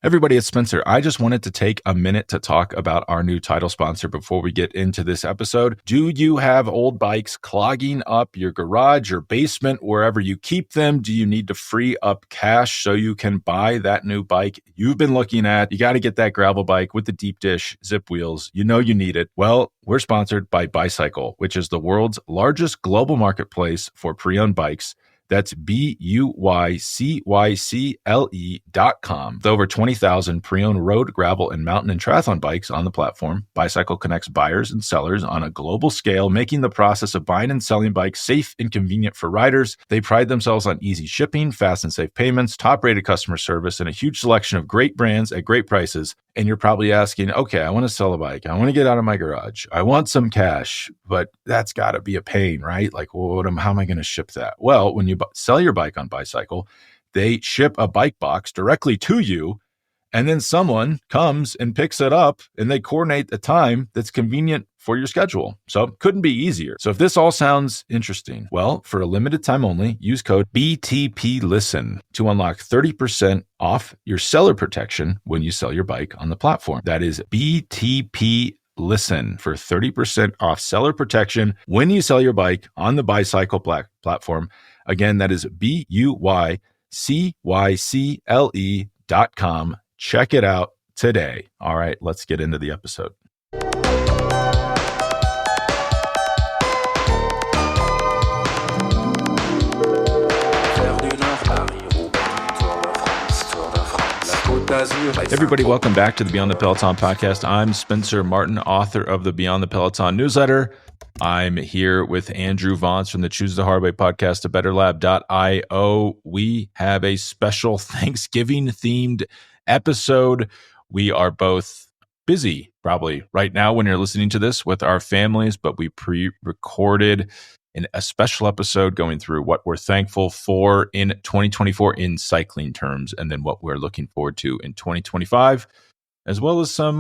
Everybody, it's Spencer. I just wanted to take a minute to talk about our new title sponsor before we get into this episode. Do you have old bikes clogging up your garage, your basement, wherever you keep them? Do you need to free up cash so you can buy that new bike you've been looking at? You got to get that gravel bike with the deep dish zip wheels. You know you need it. Well, we're sponsored by Bicycle, which is the world's largest global marketplace for pre-owned bikes. That's BUYCYCLE.com. With over 20,000 pre-owned road, gravel, and mountain and triathlon bikes on the platform, Bicycle connects buyers and sellers on a global scale, making the process of buying and selling bikes safe and convenient for riders. They pride themselves on easy shipping, fast and safe payments, top-rated customer service, and a huge selection of great brands at great prices. And you're probably asking, okay, I want to sell a bike. I want to get out of my garage. I want some cash, but that's got to be a pain, right? Like, well, how am I going to ship that? Well, when you sell your bike on Bicycle, they ship a bike box directly to you, and then someone comes and picks it up, and they coordinate a time that's convenient for your schedule. So it couldn't be easier. So if this all sounds interesting, well, for a limited time only, use code BTPListen to unlock 30% off your seller protection when you sell your bike on the platform. That is BTPListen for 30% off seller protection when you sell your bike on the Bicycle platform. Again, that is BUYCYCLE.com. Check it out today. All right, let's get into the episode. Everybody, welcome back to the Beyond the Peloton podcast. I'm Spencer Martin, author of the Beyond the Peloton newsletter. I'm here with Andrew Vontz from the Choose the Hard Way podcast at betterlab.io. We have a special Thanksgiving-themed episode. We are both busy, probably right now when you're listening to this, with our families, but we pre-recorded a special episode going through what we're thankful for in 2024 in cycling terms, and then what we're looking forward to in 2025, as well as some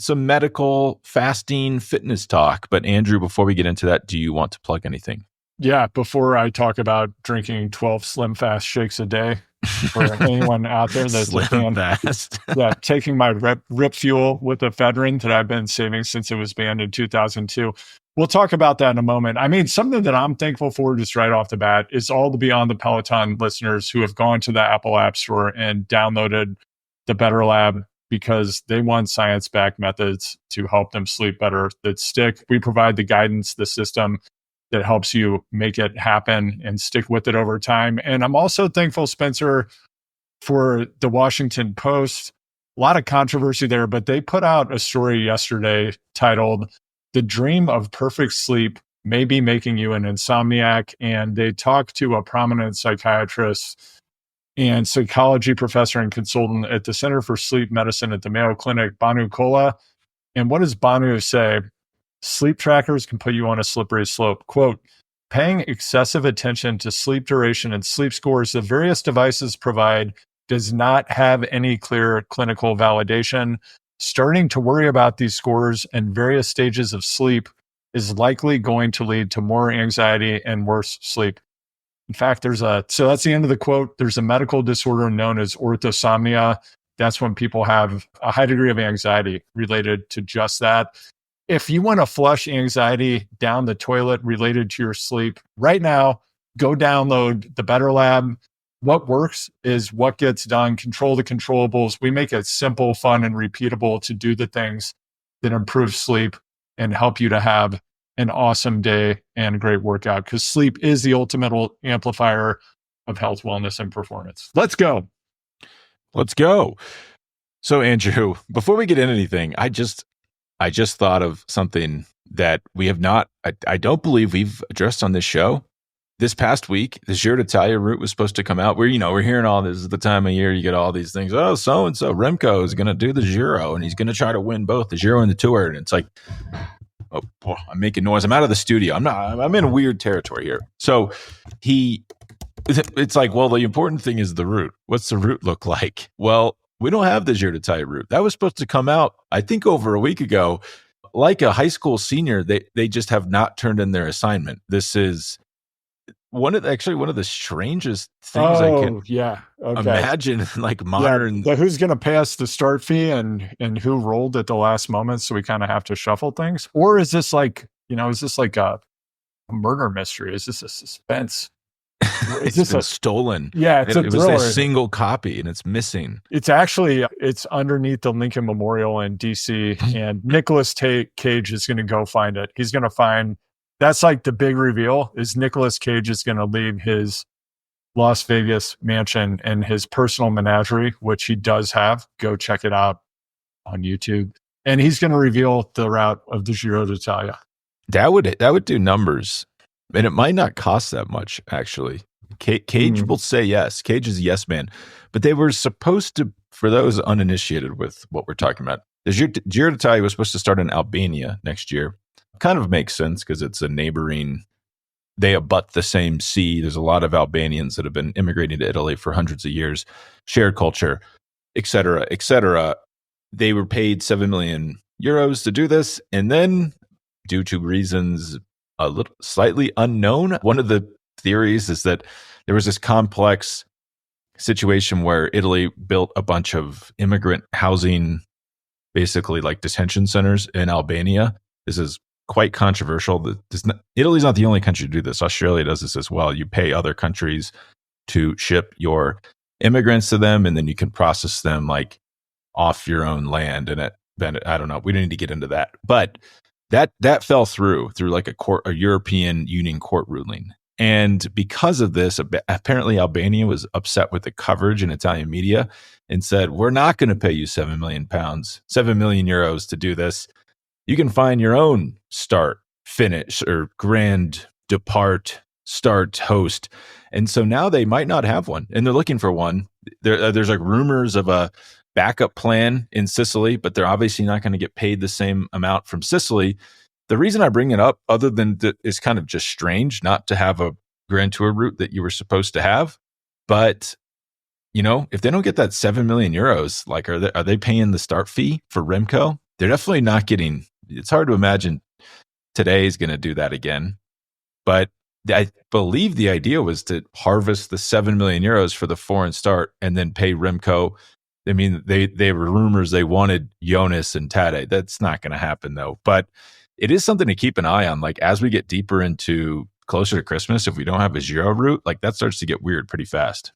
medical fasting fitness talk. But Andrew, before we get into that, do you want to plug anything? Yeah, before I talk about drinking 12 Slim Fast shakes a day, for anyone out there that's Slim Fast. Yeah, taking my Rip Fuel with ephedrine that I've been saving since it was banned in 2002. We'll talk about that in a moment. I mean, something that I'm thankful for just right off the bat is all the Beyond the Peloton listeners who have gone to the Apple App Store and downloaded the Better Lab because they want science-backed methods to help them sleep better that stick. We provide the guidance, the system that helps you make it happen and stick with it over time. And I'm also thankful, Spencer, for the Washington Post. A lot of controversy there, but they put out a story yesterday titled "The Dream of Perfect Sleep May Be Making You an Insomniac." And they talked to a prominent psychiatrist and psychology professor and consultant at the Center for Sleep Medicine at the Mayo Clinic, Banu Kola. And what does Banu say? Sleep trackers can put you on a slippery slope. Quote, "Paying excessive attention to sleep duration and sleep scores that various devices provide does not have any clear clinical validation. Starting to worry about these scores and various stages of sleep is likely going to lead to more anxiety and worse sleep." In fact, so that's the end of the quote. There's a medical disorder known as orthosomnia. That's when people have a high degree of anxiety related to just that. If you want to flush anxiety down the toilet related to your sleep, right now, go download the Better Lab. What works is what gets done. Control the controllables. We make it simple, fun, and repeatable to do the things that improve sleep and help you to have an awesome day and a great workout, because sleep is the ultimate amplifier of health, wellness, and performance. Let's go. Let's go. So, Andrew, before we get into anything, I just thought of something that we have not, I don't believe we've addressed on this show. This past week, the Giro d'Italia route was supposed to come out. We're hearing all this is the time of year you get all these things. Oh, so-and-so, Remco is going to do the Giro, and he's going to try to win both the Giro and the Tour. And it's like, oh, boy, I'm making noise. I'm out of the studio. I'm in weird territory here. So it's like, well, the important thing is the route. What's the route look like? Well, we don't have the Giro d'Italia route. That was supposed to come out, I think, over a week ago. Like a high school senior, they just have not turned in their assignment. This is one of the strangest things I can Oh, yeah. Okay. imagine, like Yeah. modern. But who's going to pay us the start fee and who rolled at the last moment? So we kind of have to shuffle things. Or is this like, is this like a murder mystery? Is this a suspense? Is It's this been a, stolen. yeah, it's a It was a thriller. single copy, and it's missing. It's actually, it's underneath the Lincoln Memorial in DC, and Nicolas Cage is going to go find it. He's going to find, that's like the big reveal is Nicolas Cage is going to leave his Las Vegas mansion and his personal menagerie, which he does have. Go check it out on YouTube. And he's going to reveal the route of the Giro d'Italia. That would do numbers, and it might not cost that much actually. Cage will say yes. Cage is a yes man, but they were supposed to. For those uninitiated with what we're talking about, the Giro d'Italia was supposed to start in Albania next year. Kind of makes sense because it's a neighboring. They abut the same sea. There's a lot of Albanians that have been immigrating to Italy for hundreds of years, shared culture, et cetera, et cetera. They were paid 7 million euros to do this. And then, due to reasons a little slightly unknown, one of the theories is that there was this complex situation where Italy built a bunch of immigrant housing, basically like detention centers in Albania. This is quite controversial. Italy's not the only country to do this. Australia does this as well. You pay other countries to ship your immigrants to them, and then you can process them like off your own land. And I don't know. We don't need to get into that, but that fell through like a European Union court ruling. And because of this, apparently Albania was upset with the coverage in Italian media and said, we're not going to pay you €7 million to do this. You can find your own start, finish, or grand depart, start, host. And so now they might not have one, and they're looking for one. There's like rumors of a backup plan in Sicily, but they're obviously not going to get paid the same amount from Sicily. The reason I bring it up, other than that, is kind of just strange not to have a Grand Tour route that you were supposed to have. But if they don't get that 7 million euros, like are they paying the start fee for Remco? They're definitely not getting. It's hard to imagine today is going to do that again. But I believe the idea was to harvest the 7 million euros for the foreign start and then pay Remco. I mean, they were rumors they wanted Jonas and Tadej. That's not going to happen though. But it is something to keep an eye on. Like as we get deeper into closer to Christmas, if we don't have a Giro route, like that starts to get weird pretty fast.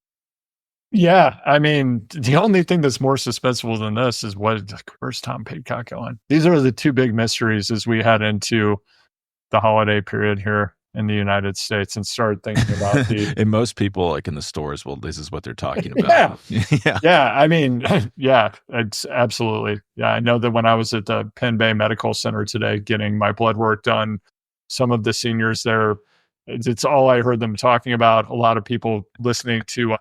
Yeah, I mean, the only thing that's more suspenseful than this is where's Tom Pidcock going? These are the two big mysteries as we head into the holiday period here in the United States and start thinking about and most people like in the stores, well, this is what they're talking about. Yeah. I mean, yeah, it's absolutely. Yeah. I know that when I was at the Penn Bay Medical Center today, getting my blood work done, some of the seniors there, it's all I heard them talking about. A lot of people listening to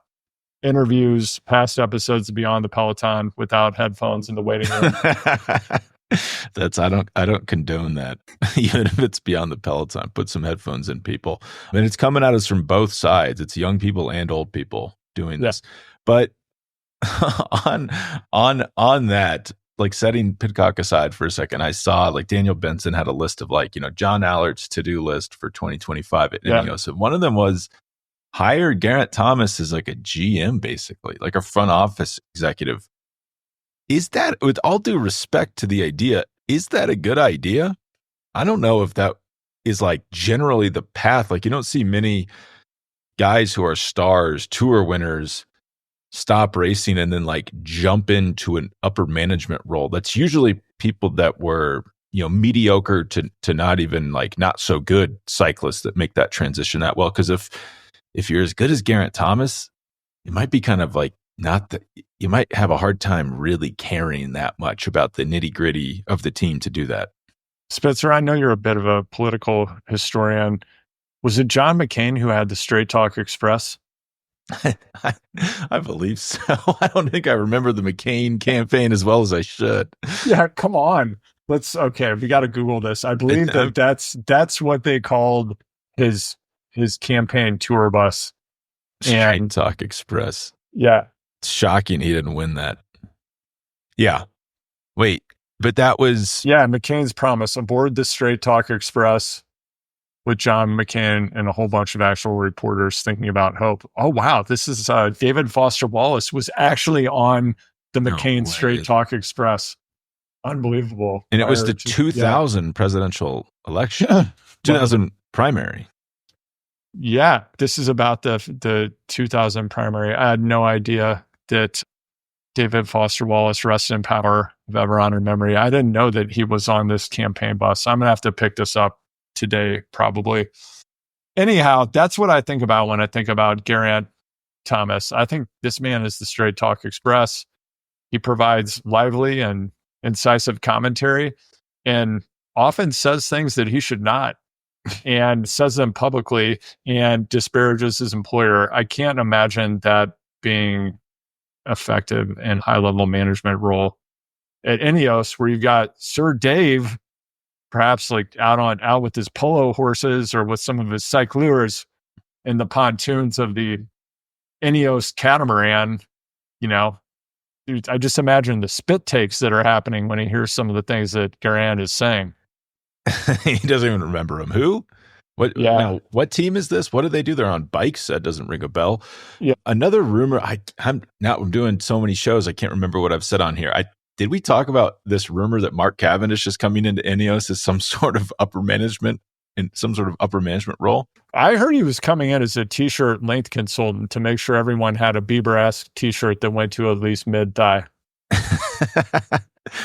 interviews, past episodes of Beyond the Peloton without headphones in the waiting room. I don't condone that. Even if it's Beyond the Peloton, put some headphones in, people. I mean, it's coming at us from both sides. It's young people and old people doing this. But on that, like setting Pidcock aside for a second, I saw like Daniel Benson had a list of like, John Allard's to-do list for 2025 at Ineos. And one of them was hire Geraint Thomas as like a GM, basically, like a front office executive. Is that, with all due respect to the idea, is that a good idea? I don't know if that is like generally the path. Like you don't see many guys who are stars, tour winners, stop racing and then like jump into an upper management role. That's usually people that were, mediocre to not even like not so good cyclists that make that transition that well. Because if you're as good as Geraint Thomas, it might be kind of like you might have a hard time really caring that much about the nitty gritty of the team to do that. Spencer, I know you're a bit of a political historian. Was it John McCain who had the Straight Talk Express? I believe so. I don't think I remember the McCain campaign as well as I should. Yeah, come on. We got to Google this. I believe that's what they called his campaign tour bus. Straight Talk Express. Yeah. It's shocking he didn't win that. Yeah. Wait, but that was... Yeah, McCain's promise aboard the Straight Talk Express. with John McCain and a whole bunch of actual reporters thinking about hope. Oh, wow. This is David Foster Wallace was actually on the McCain Straight Talk Express. Unbelievable. And it was the 2000 presidential election, 2000 primary. Yeah, this is about the 2000 primary. I had no idea that David Foster Wallace, rest in power, of ever honored memory. I didn't know that he was on this campaign bus. I'm going to have to pick this up today, probably. Anyhow, that's what I think about when I think about Geraint Thomas. I think this man is the Straight Talk Express. He provides lively and incisive commentary and often says things that he should not, and says them publicly and disparages his employer. I can't imagine that being effective in high-level management role at Ineos, where you've got Sir Dave, perhaps like out with his polo horses or with some of his cycleurs in the pontoons of the Ineos catamaran. You know, I just imagine the spit takes that are happening when he hears some of the things that Geraint is saying. He doesn't even remember him. Who? What? Yeah. Now, what team is this? What do they do? They're on bikes. That doesn't ring a bell. Yeah. Another rumor. I'm doing so many shows. I can't remember what I've said on here. Did we talk about this rumor that Mark Cavendish is coming into Ineos as some sort of upper management role? I heard he was coming in as a t-shirt length consultant to make sure everyone had a Bieber-esque t-shirt that went to at least mid-thigh.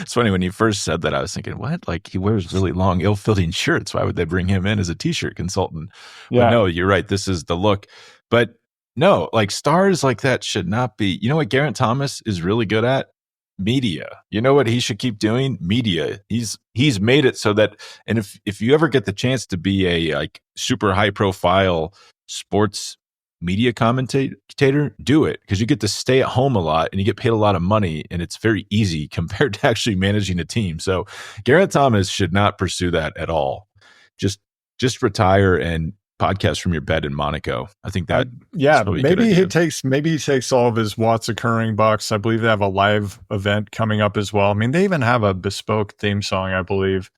It's funny, when you first said that, I was thinking, what? Like, he wears really long, ill-fitting shirts. Why would they bring him in as a t-shirt consultant? Yeah. But no, you're right. This is the look. But no, like, stars like that should not be. You know what Geraint Thomas is really good at? Media. You know what he should keep doing? Media. He's made it so that, and if you ever get the chance to be a like super high profile sports media commentator, do it, because you get to stay at home a lot and you get paid a lot of money, and it's very easy compared to actually managing a team. So Geraint Thomas should not pursue that at all. Just retire and podcast from your bed in Monaco. I think that maybe he takes all of his What's Occurring bucks. I believe they have a live event coming up as well. I mean, they even have a bespoke theme song, I believe.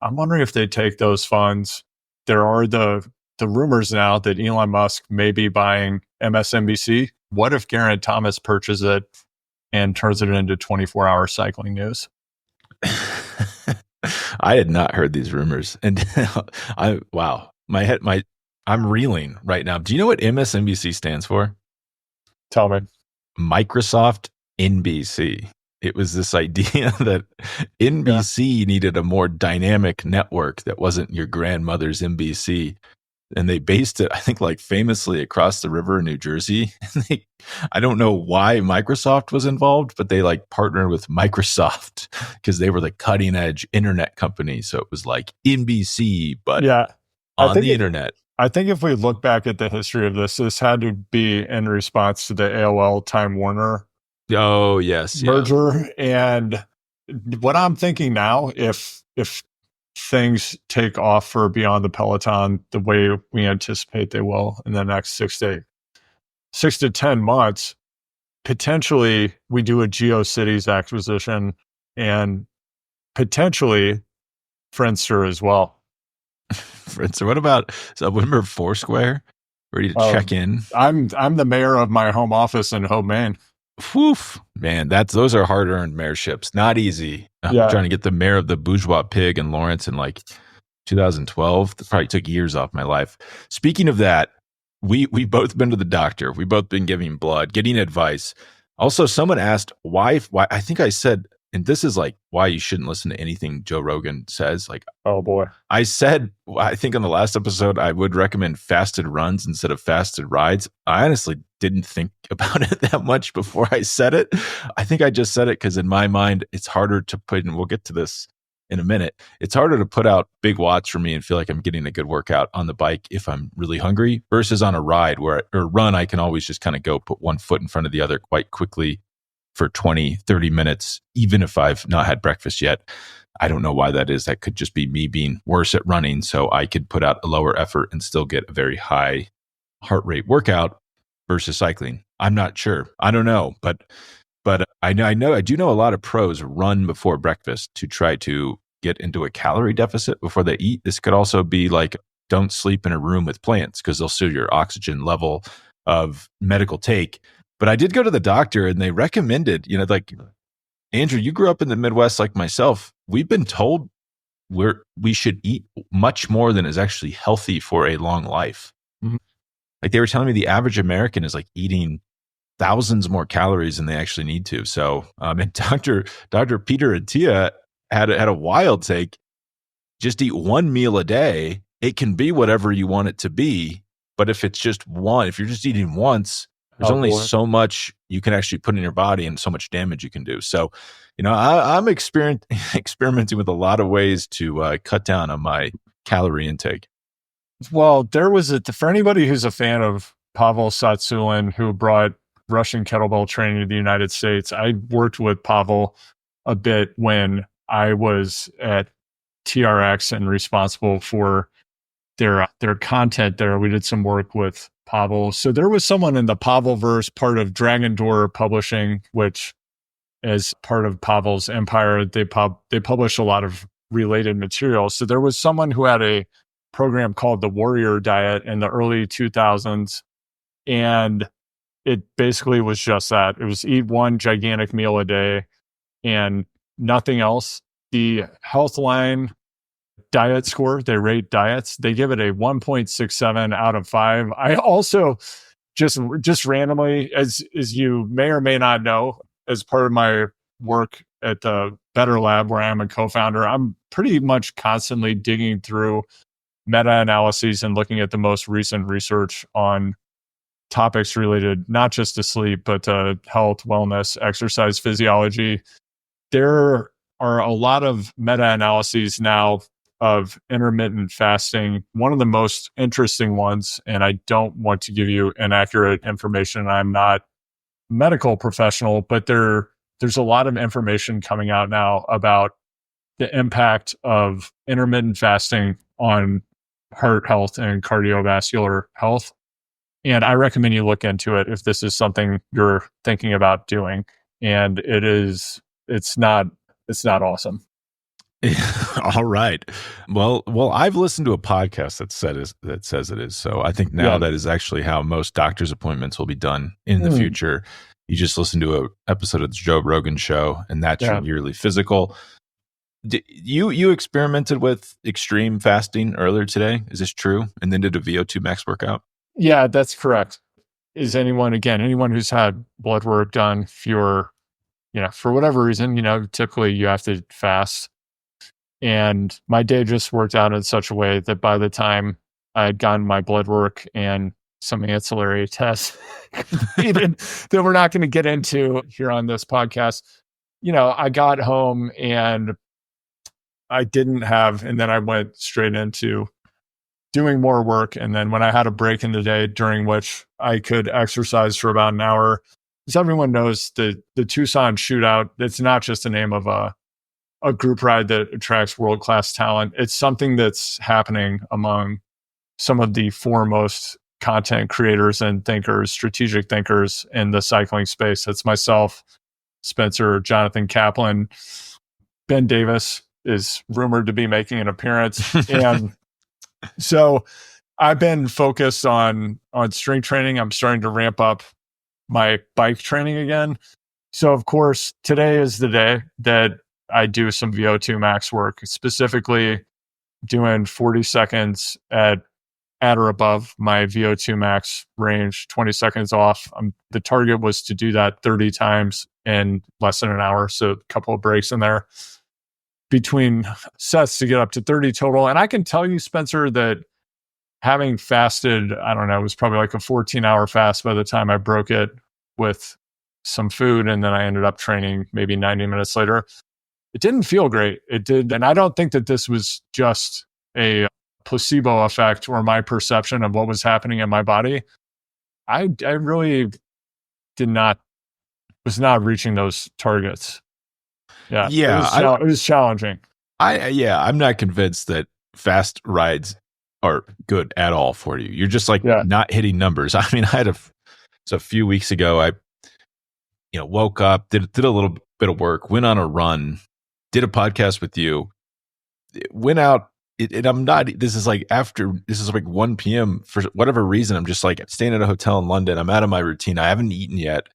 I'm wondering if they take those funds. There are the rumors now that Elon Musk may be buying MSNBC. What if Geraint Thomas purchases it and turns it into 24-hour cycling news? I had not heard these rumors, and I'm reeling right now. Do you know what MSNBC stands for? Tell me. Microsoft NBC. It was this idea that NBC needed a more dynamic network that wasn't your grandmother's NBC. And they based it, I think, like famously across the river in New Jersey. And I don't know why Microsoft was involved, but they like partnered with Microsoft because they were the cutting edge internet company. So it was like NBC, but on the internet. I think if we look back at the history of this had to be in response to the AOL Time Warner merger. And what I'm thinking now, if things take off for Beyond the Peloton the way we anticipate they will in the next 6 to 10 months, potentially we do a GeoCities acquisition and potentially Friendster as well. So what about, remember Foursquare? Ready to check in? I'm the mayor of my home office in Hope, Maine. Whew, man, those are hard-earned mayorships. Not easy. I'm trying to get the mayor of the Bourgeois Pig in Lawrence in like 2012. That probably took years off my life. Speaking of that, we both been to the doctor. We both been giving blood, getting advice. Also, someone asked why I think I said, and this is like why you shouldn't listen to anything Joe Rogan says. Like, oh boy, I said, I think on the last episode, I would recommend fasted runs instead of fasted rides. I honestly didn't think about it that much before I said it. I think I just said it because in my mind, it's harder to put, and we'll get to this in a minute, it's harder to put out big watts for me and feel like I'm getting a good workout on the bike if I'm really hungry versus on a ride or run, I can always just kind of go put one foot in front of the other quite quickly for 20, 30 minutes, even if I've not had breakfast yet. I don't know why that is. That could just be me being worse at running. So I could put out a lower effort and still get a very high heart rate workout versus cycling. I'm not sure. I don't know. But I do know a lot of pros run before breakfast to try to get into a calorie deficit before they eat. This could also be like don't sleep in a room with plants because they'll see your oxygen level of medical take. But I did go to the doctor and they recommended, like, Andrew, you grew up in the Midwest like myself. We've been told we should eat much more than is actually healthy for a long life. Mhm. Like they were telling me the average American is like eating thousands more calories than they actually need to. So, and Dr. Peter Attia had a wild take. Just eat one meal a day. It can be whatever you want it to be. But if it's just one, if you're just eating once, there's only so much you can actually put in your body and so much damage you can do. So, I'm experimenting with a lot of ways to cut down on my calorie intake. Well, there was for anybody who's a fan of Pavel Tsatsouline, who brought Russian kettlebell training to the United States. I worked with Pavel a bit when I was at TRX and responsible for their content there. We did some work with Pavel. So there was someone in the Pavelverse, part of Dragon Door Publishing, which is part of Pavel's empire. They publish a lot of related material. So there was someone who had a program called the Warrior Diet in the early 2000s. And it basically was just that. It was eat one gigantic meal a day and nothing else. The Healthline diet score, they rate diets, they give it a 1.67 out of 5. I also just randomly, as you may or may not know, as part of my work at the Better Lab, where I am a co-founder, I'm pretty much constantly digging through meta-analyses and looking at the most recent research on topics related not just to sleep, but to health, wellness, exercise physiology. There are a lot of meta-analyses now of intermittent fasting. One of the most interesting ones, and I don't want to give you inaccurate information, I'm not a medical professional, but there's a lot of information coming out now about the impact of intermittent fasting on heart health and cardiovascular health. And I recommend you look into it if this is something you're thinking about doing. And it's not awesome. All right. Well, I've listened to a podcast that says it is. So I think now that is actually how most doctor's appointments will be done in the future. You just listen to an episode of the Joe Rogan show, and that's your yearly physical. You experimented with extreme fasting earlier today. Is this true? And then did a VO2 max workout? Yeah, that's correct. Is anyone who's had blood work done, if you're, for whatever reason, typically you have to fast. And my day just worked out in such a way that by the time I had gotten my blood work and some ancillary tests even that we're not going to get into here on this podcast, I got home and then I went straight into doing more work. And then when I had a break in the day during which I could exercise for about an hour, as everyone knows, the Tucson Shootout, it's not just a name of a group ride that attracts world-class talent. It's something that's happening among some of the foremost content creators and thinkers, strategic thinkers in the cycling space. That's myself, Spencer, Jonathan Kaplan. Ben Davis is rumored to be making an appearance. And so I've been focused on strength training. I'm starting to ramp up my bike training again. So of course, today is the day that I do some VO2 max work, specifically doing 40 seconds at or above my VO2 max range, 20 seconds off. The target was to do that 30 times in less than an hour. So a couple of breaks in there between sets to get up to 30 total. And I can tell you, Spencer, that having fasted, I don't know, it was probably like a 14-hour fast by the time I broke it with some food. And then I ended up training maybe 90 minutes later. It didn't feel great. It did. And I don't think that this was just a placebo effect or my perception of what was happening in my body. I really was not reaching those targets. Yeah. It was challenging. I'm not convinced that fast rides are good at all for you. You're just not hitting numbers. I mean, a few weeks ago, I woke up, did a little bit of work, went on a run, did a podcast with you, went out and I'm not, this is like 1 p.m. for whatever reason. I'm just like staying at a hotel in London. I'm out of my routine. I haven't eaten yet.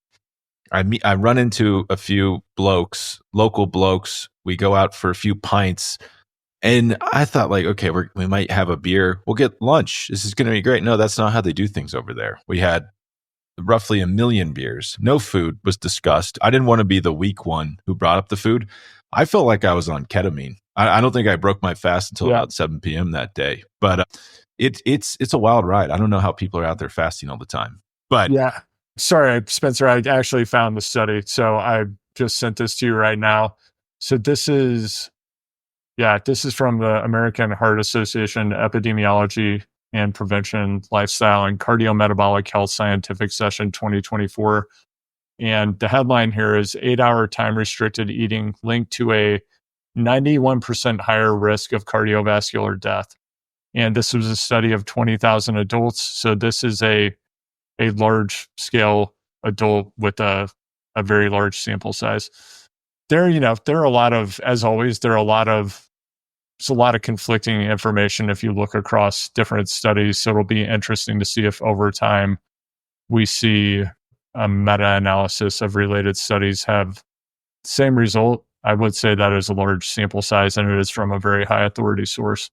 I run into a few local blokes. We go out for a few pints. And I thought like, okay, we might have a beer. We'll get lunch. This is going to be great. No, that's not how they do things over there. We had roughly 1 million beers. No food was discussed. I didn't want to be the weak one who brought up the food. I felt like I was on ketamine. I don't think I broke my fast until about 7 p.m. that day. But it's a wild ride. I don't know how people are out there fasting all the time. But yeah, sorry, Spencer, I actually found the study. So I just sent this to you right now. So this is from the American Heart Association Epidemiology and Prevention, Lifestyle, and Cardiometabolic Health Scientific Session 2024. And the headline here is 8-hour time-restricted eating linked to a 91% higher risk of cardiovascular death. And this was a study of 20,000 adults. So this is a large-scale adult with a very large sample size. There are a lot of, as always, there's a lot of conflicting information if you look across different studies. So it'll be interesting to see if over time we see a meta-analysis of related studies have the same result. I would say that is a large sample size and it is from a very high authority source.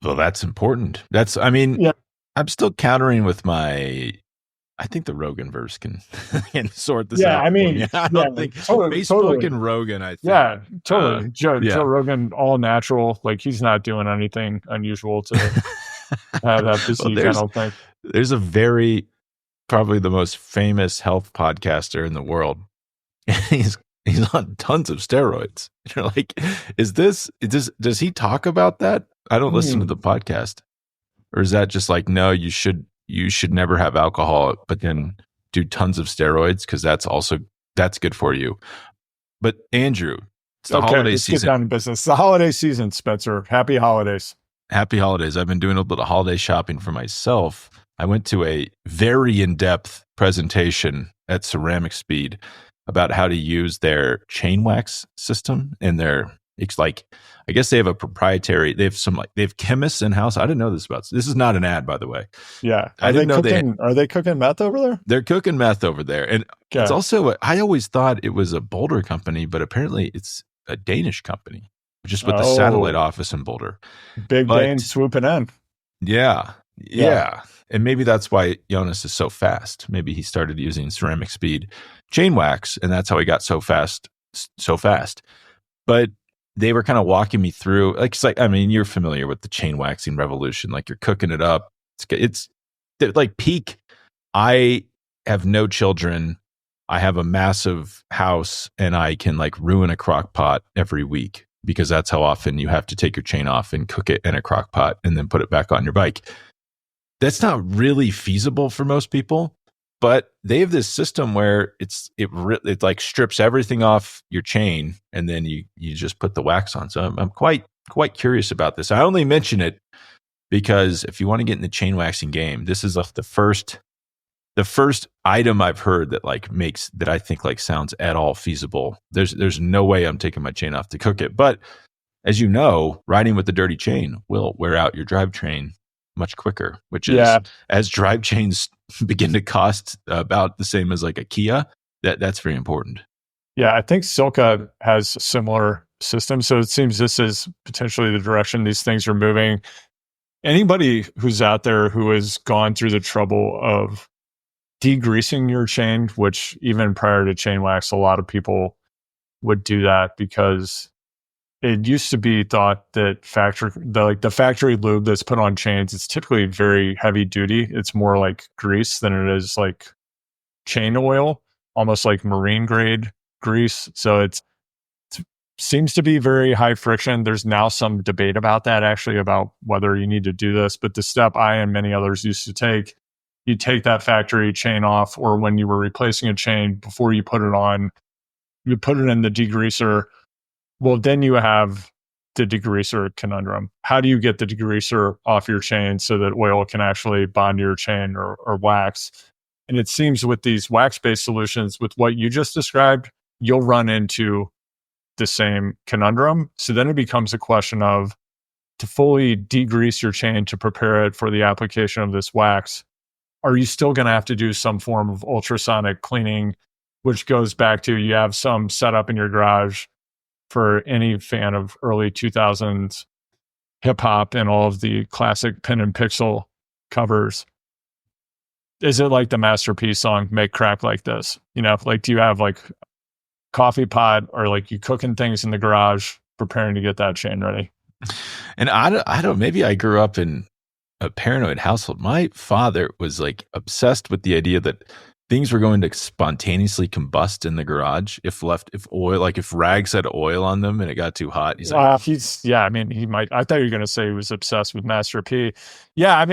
Well, that's important. I'm still countering with I think the Rogan verse can sort this out. I don't think Facebook and Rogan, I think. Yeah, totally. Joe Rogan, all natural. Like he's not doing anything unusual to have that disease, I don't think. There's probably the most famous health podcaster in the world. He's on tons of steroids. You're like, does he talk about that? I don't listen to the podcast. Or is that just like, no, you should never have alcohol, but then do tons of steroids because that's good for you. But Andrew, it's the holiday season. Get down to business. It's the holiday season, Spencer. Happy holidays. Happy holidays. I've been doing a little bit of holiday shopping for myself. I went to a very in-depth presentation at Ceramic Speed about how to use their chain wax system and it's like, I guess they have a proprietary, they have chemists in house. I didn't know this this is not an ad, by the way. Yeah. Are they cooking meth over there? They're cooking meth over there. And it's also, I always thought it was a Boulder company, but apparently it's a Danish company, just with the satellite office in Boulder. Dane swooping in. Yeah. And maybe that's why Jonas is so fast. Maybe he started using Ceramic Speed chain wax, and that's how he got so fast. But they were kind of walking me through, you're familiar with the chain waxing revolution. Like you're cooking it up. It's like peak. I have no children. I have a massive house, and I can like ruin a crock pot every week because that's how often you have to take your chain off and cook it in a crock pot and then put it back on your bike. That's not really feasible for most people, but they have this system where it like strips everything off your chain and then you just put the wax on. So I'm quite curious about this. I only mention it because if you want to get in the chain waxing game, this is like the first item I've heard that that I think like sounds at all feasible. There's no way I'm taking my chain off to cook it. But as you know, riding with the dirty chain will wear out your drivetrain much quicker, which is as drive chains begin to cost about the same as like a Kia, that's very important. Yeah, I think Silka has a similar system. So it seems this is potentially the direction these things are moving. Anybody who's out there who has gone through the trouble of degreasing your chain, which even prior to chain wax, a lot of people would do that because it used to be thought that the factory lube that's put on chains, it's typically very heavy duty. It's more like grease than it is like chain oil, almost like marine grade grease. So it seems to be very high friction. There's now some debate about that, actually, about whether you need to do this. But the step I and many others used to take, you take that factory chain off, or when you were replacing a chain, before you put it on, you put it in the degreaser. Well, then you have the degreaser conundrum. How do you get the degreaser off your chain so that oil can actually bond to your chain or wax? And it seems with these wax-based solutions, with what you just described, you'll run into the same conundrum. So then it becomes a question of, to fully degrease your chain to prepare it for the application of this wax, are you still going to have to do some form of ultrasonic cleaning, which goes back to you have some set up in your garage for any fan of early 2000s hip hop and all of the classic Pin and Pixel covers? Is it like the Masterpiece song, Make Crack Like This? Like, do you have like coffee pot or like you cooking things in the garage preparing to get that chain ready? And I don't, maybe I grew up in a paranoid household. My father was like obsessed with the idea that things were going to spontaneously combust in the garage if oil, like if rags had oil on them and it got too hot. He's like, he might. I thought you were going to say he was obsessed with Master P. Yeah,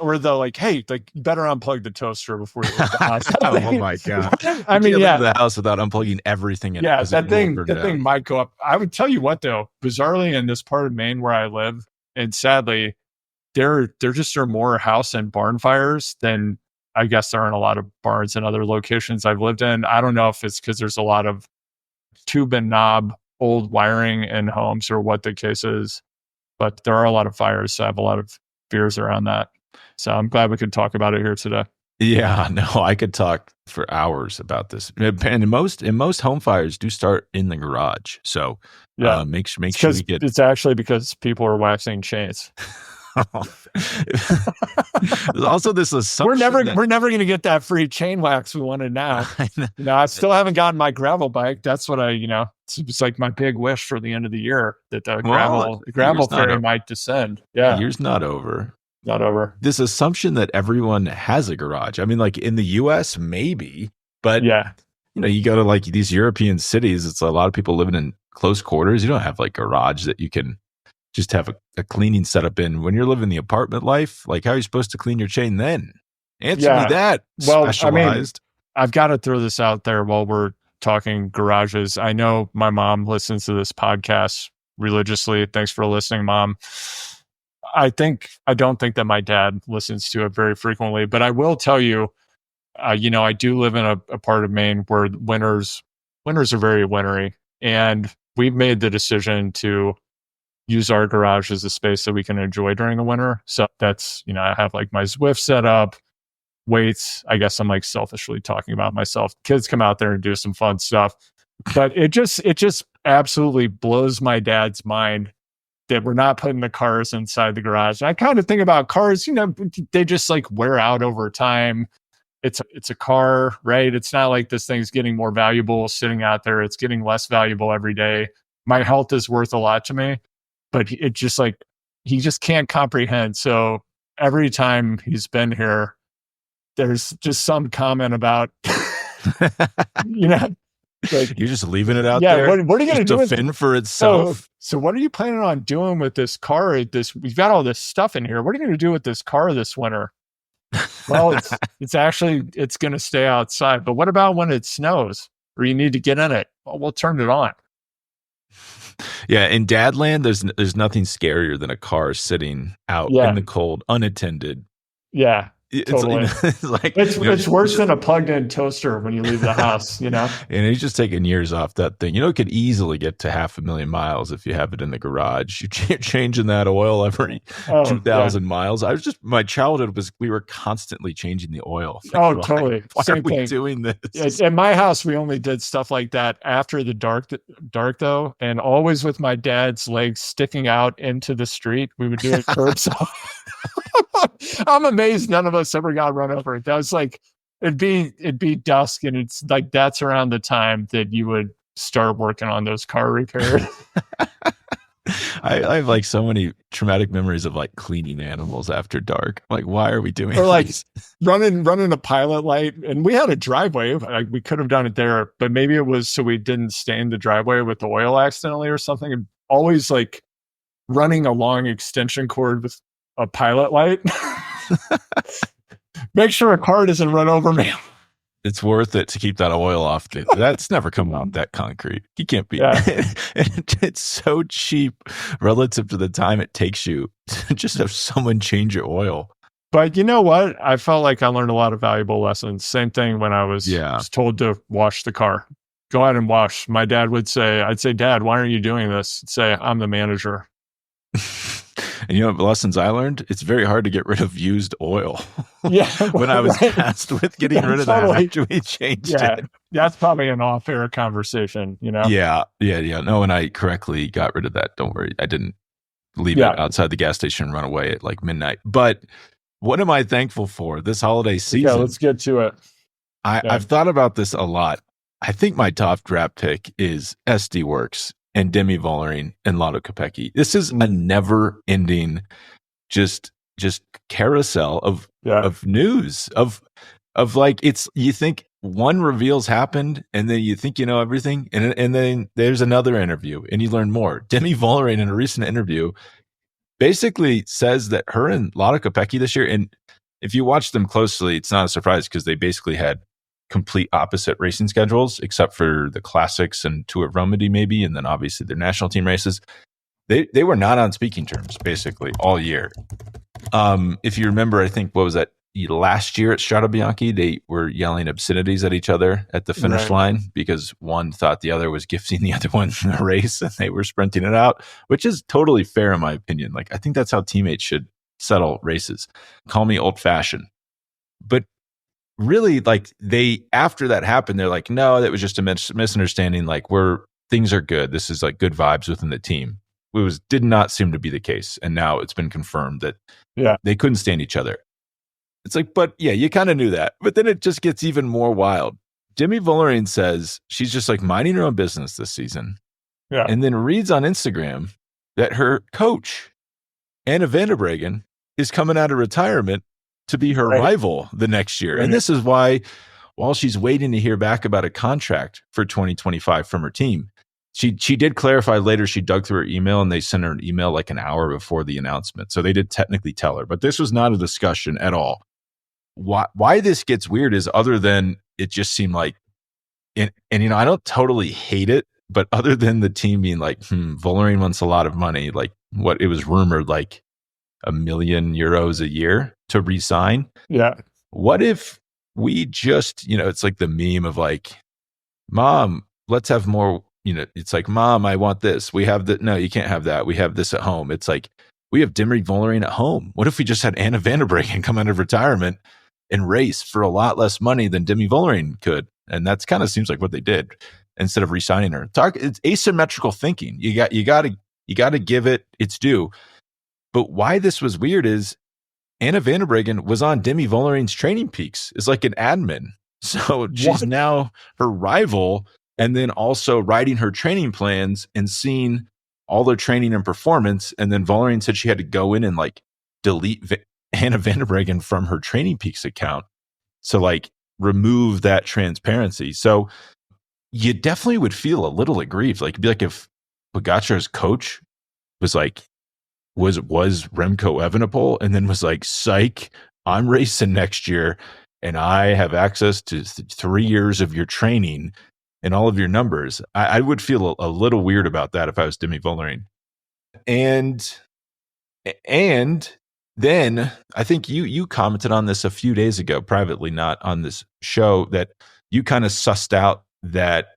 or the like, hey, like you better unplug the toaster before you leave the house. Oh my god! Leave the house without unplugging everything. That thing might go up. I would tell you what though, bizarrely in this part of Maine where I live, and sadly, there just are more house and barn fires than I guess there are in a lot of barns and other locations I've lived in. I don't know if it's because there's a lot of tube and knob old wiring in homes or what the case is, but there are a lot of fires. So I have a lot of fears around that. So I'm glad we could talk about it here today. Yeah, no, I could talk for hours about this. And most home fires do start in the garage. So yeah, make sure we get. It's actually because people are waxing chains. There's also this assumption we're never going to get that free chain wax we wanted now. I still haven't gotten my gravel bike. That's what it's like my big wish for the end of the year that the gravel fairy might descend. Yeah, the year's not over. Not over. This assumption that everyone has a garage. I mean, like in the US, maybe, but yeah, you go to like these European cities, it's a lot of people living in close quarters. You don't have like a garage that you can just have a cleaning setup in. When you're living the apartment life, like how are you supposed to clean your chain then? Answer me that. Well, specialized. I've got to throw this out there while we're talking garages. I know my mom listens to this podcast religiously. Thanks for listening, Mom. I don't think that my dad listens to it very frequently, but I will tell you, I do live in a part of Maine where winters are very wintry, and we've made the decision to use our garage as a space that we can enjoy during the winter. So that's, I have like my Zwift set up, weights. I guess I'm like selfishly talking about myself. Kids come out there and do some fun stuff, but it just absolutely blows my dad's mind that we're not putting the cars inside the garage. And I kind of think about cars, they just like wear out over time. It's a car, right? It's not like this thing's getting more valuable sitting out there. It's getting less valuable every day. My health is worth a lot to me, but it just like, he just can't comprehend. So every time he's been here, there's just some comment about, like, you're just leaving it out there. What are you going to do? Fend for itself. So what are you planning on doing with this car? We've got all this stuff in here. What are you going to do with this car this winter? Well, it's going to stay outside. But what about when it snows or you need to get in it? Well, we'll turn it on. Yeah, in Dadland, there's nothing scarier than a car sitting out in the cold, unattended. Yeah. Totally. It's worse than a plugged-in toaster when you leave the house, And he's just taking years off that thing. It could easily get to 500,000 miles if you have it in the garage. You're changing that oil every 2,000 miles. My childhood was we were constantly changing the oil. Totally. Why are we doing this? At my house, we only did stuff like that after the dark though, and always with my dad's legs sticking out into the street. We would do it curbside. I'm amazed none of us ever got run over. That was like, it'd be dusk, and it's like that's around the time that you would start working on those car repairs. I have like so many traumatic memories of like cleaning animals after dark. Like, why are we doing or like this? running a pilot light, and we had a driveway. Like, we could have done it there, but maybe it was so we didn't stain the driveway with the oil accidentally or something. And always like running a long extension cord with a pilot light. Make sure a car doesn't run over me. It's worth it to keep that oil off. That's never come out that concrete. You can't be. Yeah. It's so cheap relative to the time it takes you to just have someone change your oil. But you know what? I felt like I learned a lot of valuable lessons. Same thing when I was told to wash the car. Go out and wash. My dad would say, I'd say, Dad, why aren't you doing this? He'd say, I'm the manager. And you know what lessons I learned? It's very hard to get rid of used oil. Yeah. When I was tasked with getting rid of that after we changed it. That's probably an off-air conversation, you know? Yeah. No, and I correctly got rid of that. Don't worry. I didn't leave it outside the gas station and run away at like midnight. But what am I thankful for this holiday season? Yeah, let's get to it. I've thought about this a lot. I think my top draft pick is SD Works and Demi Vollering and Lotto Kopecky. This is a never-ending just carousel of news of like, it's, you think one reveal's happened and then you think you know everything, and then there's another interview and you learn more. Demi Vollering in a recent interview basically says that her and Lotto Kopecky this year, and if you watch them closely, it's not a surprise because they basically had complete opposite racing schedules, except for the classics and Tour of Romandy maybe, and then obviously their national team races. They were not on speaking terms basically all year. If you remember, I think, what was that, last year at Strade Bianche, they were yelling obscenities at each other at the finish line because one thought the other was gifting the other one in the race and they were sprinting it out, which is totally fair in my opinion. Like, I think that's how teammates should settle races. Call me old fashioned, but really, like, they, after that happened, they're like, no, that was just a misunderstanding. Like, things are good. This is like good vibes within the team. Did not seem to be the case. And now it's been confirmed that they couldn't stand each other. It's like, but yeah, you kind of knew that. But then it just gets even more wild. Demi Vollering says she's just like minding her own business this season. Yeah. And then reads on Instagram that her coach, Anna van der Breggen, is coming out of retirement to be her rival the next year. And this is why, while she's waiting to hear back about a contract for 2025 from her team, she did clarify later she dug through her email and they sent her an email like an hour before the announcement. So they did technically tell her, but this was not a discussion at all. Why this gets weird is, other than it just seemed like, and you know, I don't totally hate it, but other than the team being like, Vollering wants a lot of money, like what it was rumored, like €1 million a year to re-sign. Yeah. What if we just, you know, it's like the meme of like, Mom, let's have more, you know, it's like, Mom, I want this. We have that. No, you can't have that. We have this at home. It's like, we have Demi Vollering at home. What if we just had Anna van der Breggen come out of retirement and race for a lot less money than Demi Vollering could? And that's kind of seems like what they did instead of re-signing her. It's asymmetrical thinking. You got to give it its due. But why this was weird is Anna van der Breggen was on Demi Vollering's training peaks as like an admin. So she's now her rival, and then also writing her training plans and seeing all their training and performance. And then Vollering said she had to go in and like delete Anna van der Breggen from her training peaks account to like remove that transparency. So you definitely would feel a little aggrieved. Like, it'd be like if Pogacar's coach was like, was Remco Evenepoel, and then was like, psych, I'm racing next year and I have access to 3 years of your training and all of your numbers. I would feel a little weird about that if I was Demi Vollering. And then I think you commented on this a few days ago, privately, not on this show, that you kind of sussed out that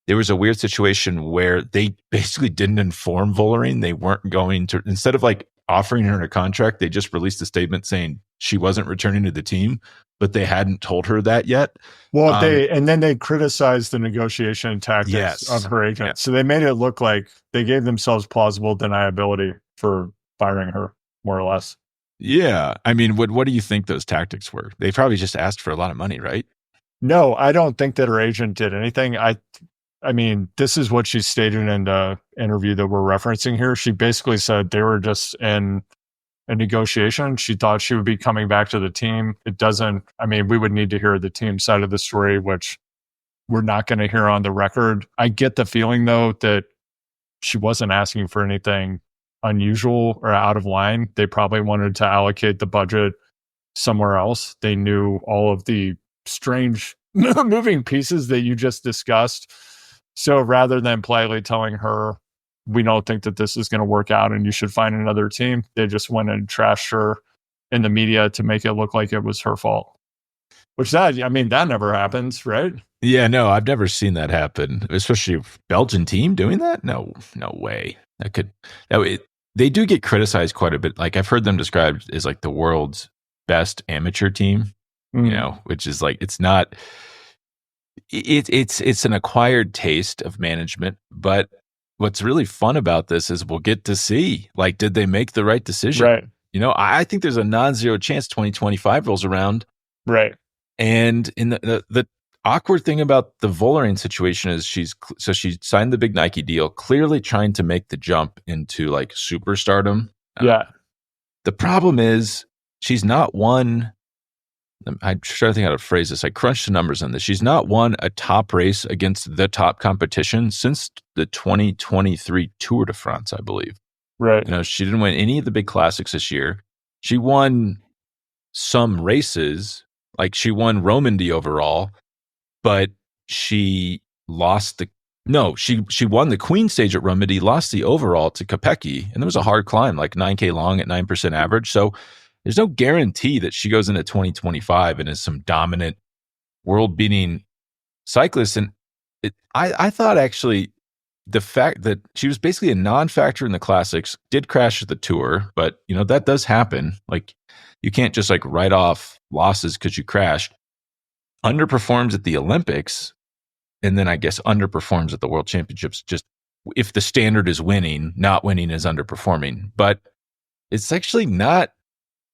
there was a weird situation where they basically didn't inform Vollering. They weren't going to, instead of like offering her a contract, they just released a statement saying she wasn't returning to the team, but they hadn't told her that yet. Well, and then they criticized the negotiation tactics of her agent. Yeah. So they made it look like they gave themselves plausible deniability for firing her, more or less. Yeah. I mean, what do you think those tactics were? They probably just asked for a lot of money, right? No, I don't think that her agent did anything. I mean, this is what she stated in the interview that we're referencing here. She basically said they were just in a negotiation. She thought she would be coming back to the team. We would need to hear the team side of the story, which we're not going to hear on the record. I get the feeling, though, that she wasn't asking for anything unusual or out of line. They probably wanted to allocate the budget somewhere else. They knew all of the strange moving pieces that you just discussed. So rather than politely telling her, we don't think that this is going to work out and you should find another team, they just went and trashed her in the media to make it look like it was her fault. Which that never happens, right? Yeah, no, I've never seen that happen, especially a Belgian team doing that. No, no way. They do get criticized quite a bit. Like I've heard them described as like the world's best amateur team, which is like it's not. It's an acquired taste of management, but what's really fun about this is we'll get to see like did they make the right decision? Right. I think there's a non-zero chance 2025 rolls around. Right. And in the awkward thing about the Vollering situation is she signed the big Nike deal, clearly trying to make the jump into like superstardom. Yeah. The problem is she's not won. I'm trying to think how to phrase this. I crunched the numbers on this. She's not won a top race against the top competition since the 2023 Tour de France, I believe. Right. She didn't win any of the big classics this year. She won some races, like she won Romandy overall, but she lost she won the Queen stage at Romandy, lost the overall to Kopecky, and there was a hard climb, like 9K long at 9% average. So there's no guarantee that she goes into 2025 and is some dominant world-beating cyclist. And I thought actually the fact that she was basically a non-factor in the classics, did crash at the Tour, but that does happen. Like you can't just like write off losses because you crashed. Underperforms at the Olympics, and then I guess underperforms at the World Championships. Just if the standard is winning, not winning is underperforming. But it's actually not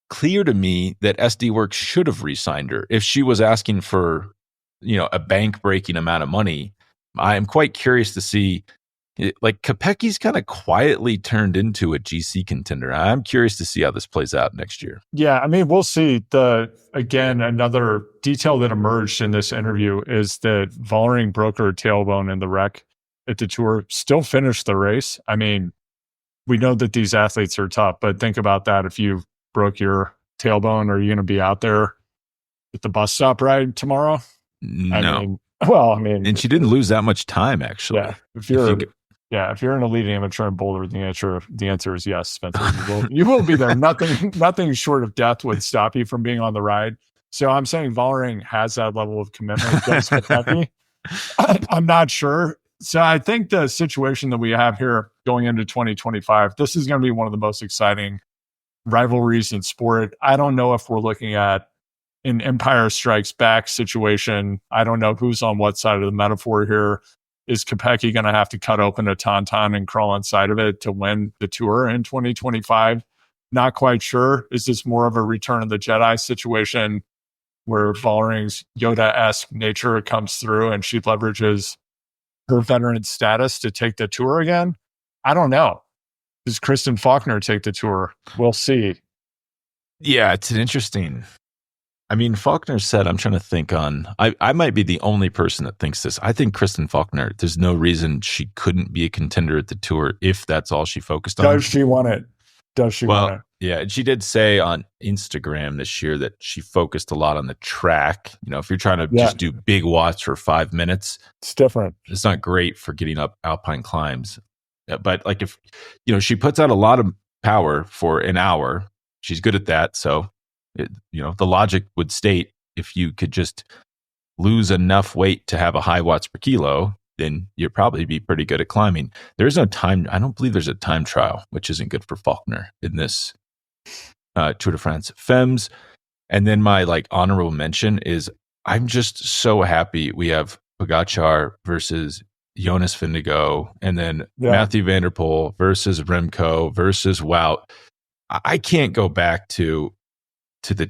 clear to me that SD Works should have re-signed her. If she was asking for, a bank-breaking amount of money, I am quite curious to see. Like Kopecky's kind of quietly turned into a GC contender. I'm curious to see how this plays out next year. Yeah, we'll see. Another detail that emerged in this interview is that Vollering broke her tailbone in the wreck at the Tour, still finished the race. We know that these athletes are tough, but think about that. If you broke your tailbone, are you going to be out there at the bus stop ride tomorrow? No. And she didn't lose that much time, actually. Yeah, if you're an elite amateur in Boulder, the answer is yes, Spencer. You will be there. Nothing short of death would stop you from being on the ride. So I'm saying Vollering has that level of commitment against Kopecky. I'm not sure. So I think the situation that we have here going into 2025, this is going to be one of the most exciting rivalries in sport. I don't know if we're looking at an Empire Strikes Back situation. I don't know who's on what side of the metaphor here. Is Kopecky going to have to cut open a tauntaun and crawl inside of it to win the Tour in 2025? Not quite sure. Is this more of a Return of the Jedi situation where Vollering's Yoda-esque nature comes through and she leverages her veteran status to take the Tour again? I don't know. Does Kristen Faulkner take the Tour? We'll see. Yeah, it's an interesting. Faulkner said, I'm trying to think I might be the only person that thinks this. I think Kristen Faulkner, there's no reason she couldn't be a contender at the Tour if that's all she focused on. Does she want it? Want it? Yeah. And she did say on Instagram this year that she focused a lot on the track. If you're trying to just do big watts for 5 minutes, it's different. It's not great for getting up alpine climbs. But like if, she puts out a lot of power for an hour, she's good at that. So, the logic would state if you could just lose enough weight to have a high watts per kilo, then you'd probably be pretty good at climbing. There's no time. I don't believe there's a time trial, which isn't good for Faulkner in this Tour de France Femmes. And then my honorable mention is I'm just so happy we have Pogačar versus Jonas Vingegaard, and then Mathieu van der Poel versus Remco versus Wout. I can't go back to the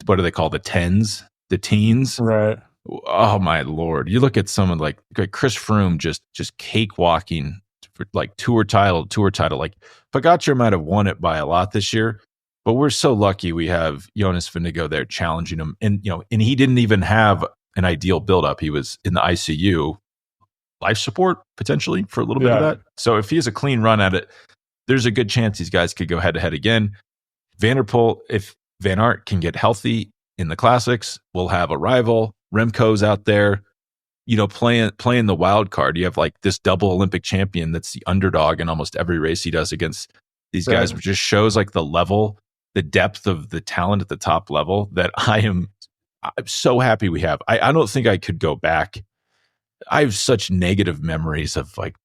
what do they call the teens? Right. Oh my Lord. You look at someone like Chris Froome just cakewalking for tour title. Like Pogačar might have won it by a lot this year, but we're so lucky we have Jonas Vingegaard there challenging him. And and he didn't even have an ideal buildup. He was in the ICU, life support potentially for a little bit of that. So if he has a clean run at it, there's a good chance these guys could go head to head again. Van der Poel, if Van Aert can get healthy in the classics, we'll have a rival. Remco's out there, playing the wild card. You have this double Olympic champion that's the underdog in almost every race he does against these guys, which just shows the level, the depth of the talent at the top level that I am I'm so happy we have. I don't think I could go back. I have such negative memories of like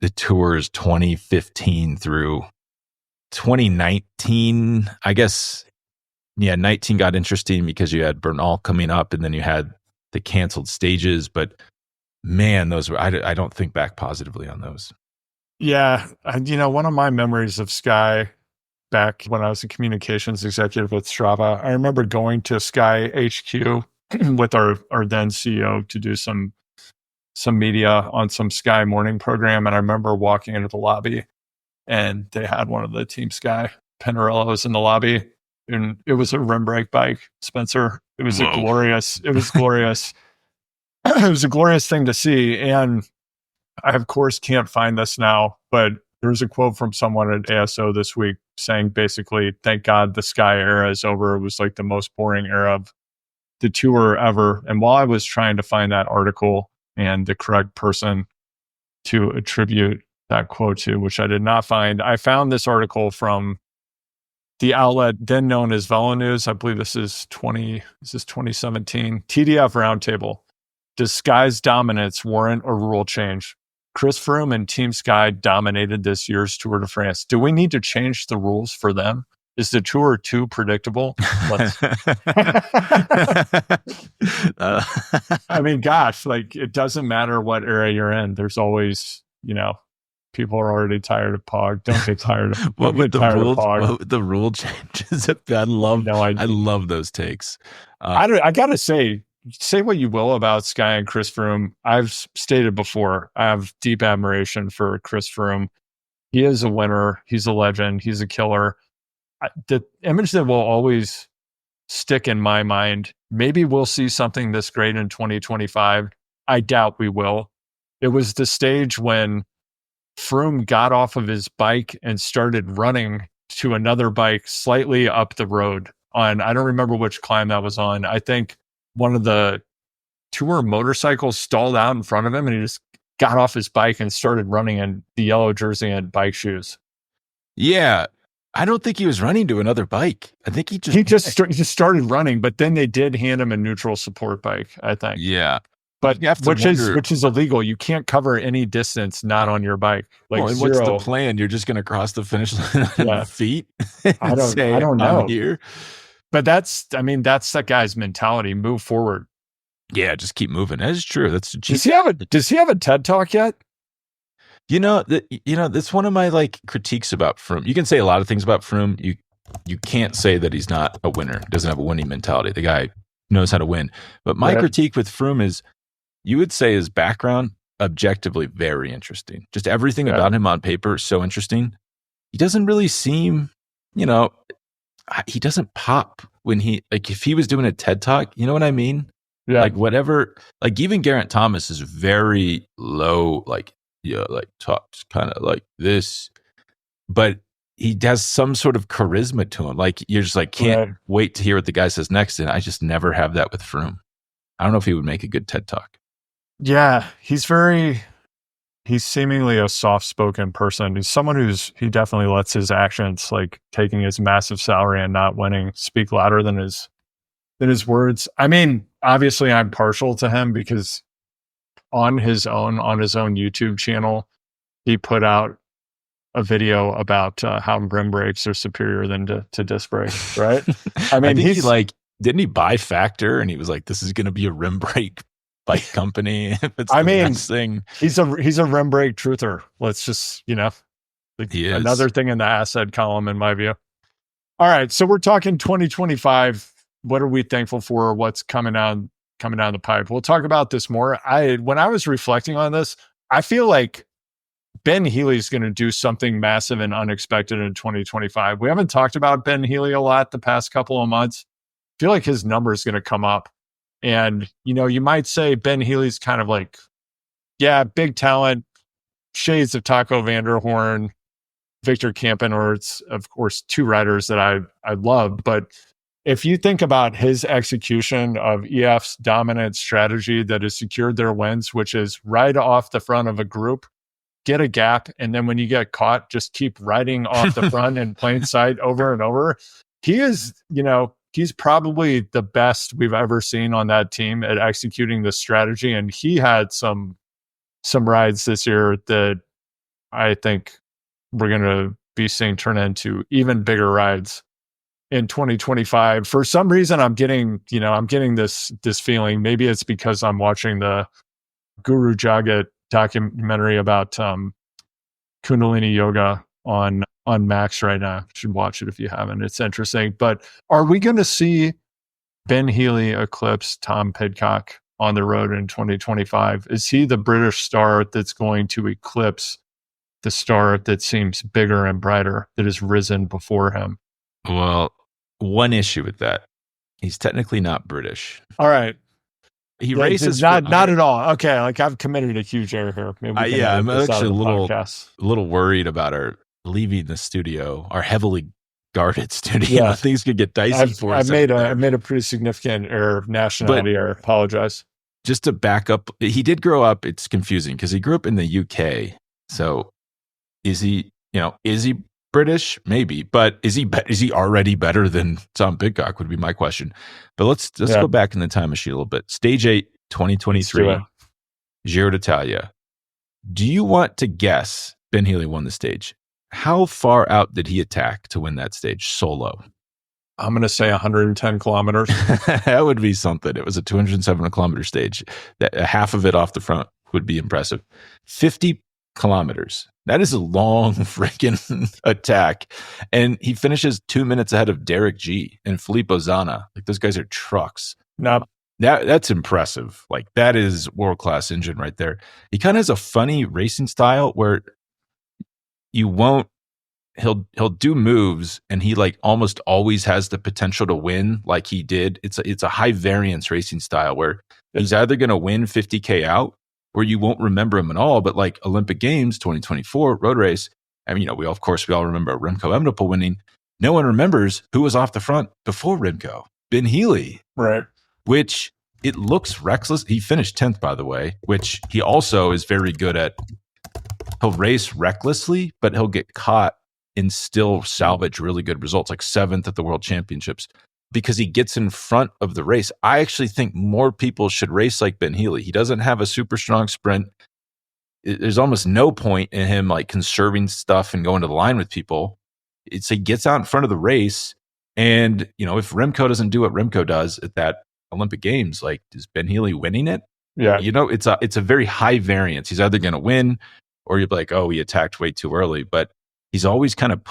the tours 2015 through 2019. I guess, yeah, 19 got interesting because you had Bernal coming up and then you had the canceled stages. But man, those were, I don't think back positively on those. Yeah. And, one of my memories of Sky back when I was a communications executive with Strava, I remember going to Sky HQ with our then CEO to do some media on some Sky morning program. And I remember walking into the lobby and they had one of the Team Sky Pinarellos in the lobby. And it was a rim brake bike, Spencer. It was glorious. It was glorious. It was a glorious thing to see. And I, of course, can't find this now, but there's a quote from someone at ASO this week saying basically, thank God the Sky era is over. It was like the most boring era of the tour ever. And while I was trying to find that article and the correct person to attribute that quote to, which I did not find, I found this article from the outlet then known as Velo News. I believe this is 2017. TDF Roundtable. Does Sky's dominance warrant a rule change? Chris Froome and Team Sky dominated this year's Tour de France. Do we need to change the rules for them? Is the tour too predictable? I mean, gosh, like it doesn't matter what era you're in. There's always, people are already tired of Pog. Don't get tired of what would the rule changes? I love those takes. I gotta say what you will about Sky and Chris Froome. I've stated before, I have deep admiration for Chris Froome. He is a winner. He's a legend. He's a killer. The image that will always stick in my mind, maybe we'll see something this great in 2025. I doubt we will. It was the stage when Froome got off of his bike and started running to another bike slightly up the road on, I don't remember which climb that was on. I think one of the tour motorcycles stalled out in front of him and he just got off his bike and started running in the yellow jersey and bike shoes. Yeah. I don't think he was running to another bike. I think he just started running, but then they did hand him a neutral support bike, I think. Yeah. But which is illegal. You can't cover any distance not on your bike. Like and what's the plan? You're just going to cross the finish line on feet? I don't know. I'm here. But that's that guy's mentality. Move forward. Yeah, just keep moving. That is true. Does he have a TED Talk yet? That's one of my critiques about Froome. You can say a lot of things about Froome. You can't say that he's not a winner. Doesn't have a winning mentality. The guy knows how to win. But my critique with Froome is, you would say his background objectively very interesting. Just everything about him on paper is so interesting. He doesn't really seem, he doesn't pop when if he was doing a TED Talk, you know what I mean? Yeah. Even Geraint Thomas is very low, talks kind of like this, but he has some sort of charisma to him. You're just can't wait to hear what the guy says next. And I just never have that with Froome. I don't know if he would make a good TED Talk. Yeah. He's seemingly a soft-spoken person. He's someone he definitely lets his actions, taking his massive salary and not winning, speak louder than his words. I mean, obviously I'm partial to him because on his own YouTube channel, he put out a video about how rim brakes are superior than to disc brakes, right? I mean, didn't he buy Factor and he was like, this is going to be a rim brake bike company. Next thing. He's a rim brake truther. Let's just, another thing in the asset column, in my view. All right. So we're talking 2025. What are we thankful for? What's coming down the pipe? We'll talk about this more. When I was reflecting on this, I feel like Ben Healy's going to do something massive and unexpected in 2025. We haven't talked about Ben Healy a lot the past couple of months. I feel like his number is going to come up. And, you might say Ben Healy's kind of big talent, shades of Taco Vanderhorn, Victor Kampenorts, of course, two riders that I love. But if you think about his execution of EF's dominant strategy that has secured their wins, which is ride off the front of a group, get a gap, and then when you get caught, just keep riding off the front in plain sight over and over. He is, he's probably the best we've ever seen on that team at executing the strategy. And he had some rides this year that I think we're going to be seeing turn into even bigger rides in 2025. For some reason, I'm getting this feeling. Maybe it's because I'm watching the Guru Jagat documentary about Kundalini yoga on Max right now. You should watch it if you haven't. It's interesting. But are we going to see Ben Healy eclipse Tom Pidcock on the road in 2025? Is he the British star that's going to eclipse the star that seems bigger and brighter that has risen before him? Well, one issue with that, he's technically not British. All right. He races not at all. Okay, like I've committed a huge error here. Maybe I'm actually a little worried about our leaving the studio, our heavily guarded studio. Yeah. Things could get dicey for us. I made a pretty significant error of nationality error. Apologize. Just to back up, he did grow up. It's confusing because he grew up in the UK. So is he British? Maybe, but is he already better than Tom Pidcock would be my question. But let's go back in the time machine a little bit. Stage 8, 2023, Giro d'Italia. Do you want to guess Ben Healy won the stage? How far out did he attack to win that stage solo? I'm going to say 110 kilometers. That would be something. It was a 207 kilometer stage. That half of it off the front would be impressive. 50 kilometers. That is a long freaking attack. And he finishes 2 minutes ahead of Derek G and Filippo Zana. Like, those guys are trucks. No. That's impressive. Like, that is world-class engine right there. He kind of has a funny racing style where he'll do moves and he like almost always has the potential to win like he did. It's a high variance racing style where he's either going to win 50K out or you won't remember him at all. But like Olympic Games 2024 road race, I mean, we all remember Remco Evenepoel winning. No one remembers who was off the front before Remco. Ben Healy. Right. Which it looks reckless. He finished 10th, by the way, which he also is very good at. He'll race recklessly, but he'll get caught and still salvage really good results, like 7th at the World Championships, because he gets in front of the race. I actually think more people should race like Ben Healy. He doesn't have a super strong sprint. There's almost no point in him like conserving stuff and going to the line with people. He gets out in front of the race. And, if Remco doesn't do what Remco does at that Olympic Games, like, is Ben Healy winning it? Yeah. It's a very high variance. He's either going to win or you'll be like, oh, he attacked way too early. But he's always kind of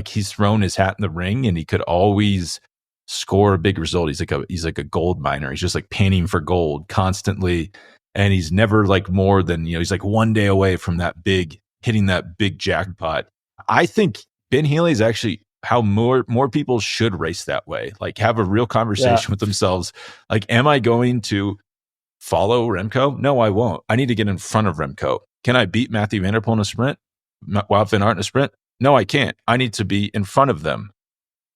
he's thrown his hat in the ring and he could always score a big result. He's like a gold miner. He's just like panning for gold constantly. And he's never like more than, he's like one day away from hitting that big jackpot. I think Ben Healy is actually how more people should race that way. Like, have a real conversation with themselves. Like, am I going to follow Remco? No, I won't. I need to get in front of Remco. Can I beat Matthew Van Der Poel in a sprint? Wout van Aert in a sprint? No, I can't. I need to be in front of them.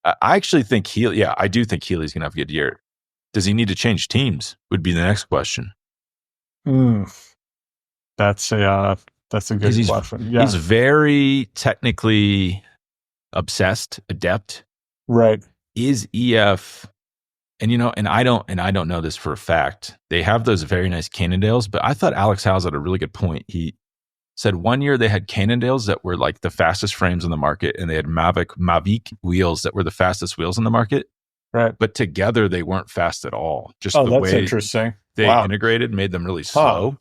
I actually think I do think Healy's going to have a good year. Does he need to change teams? Would be the next question. That's a good question. Yeah. He's very technically obsessed, adept. Right. Is EF, and I don't know this for a fact. They have those very nice Cannondales, but I thought Alex Howes had a really good point. He said one year they had Cannondales that were like the fastest frames in the market, and they had Mavic wheels that were the fastest wheels in the market. Right. But together they weren't fast at all. Just the way interesting. They integrated made them really slow.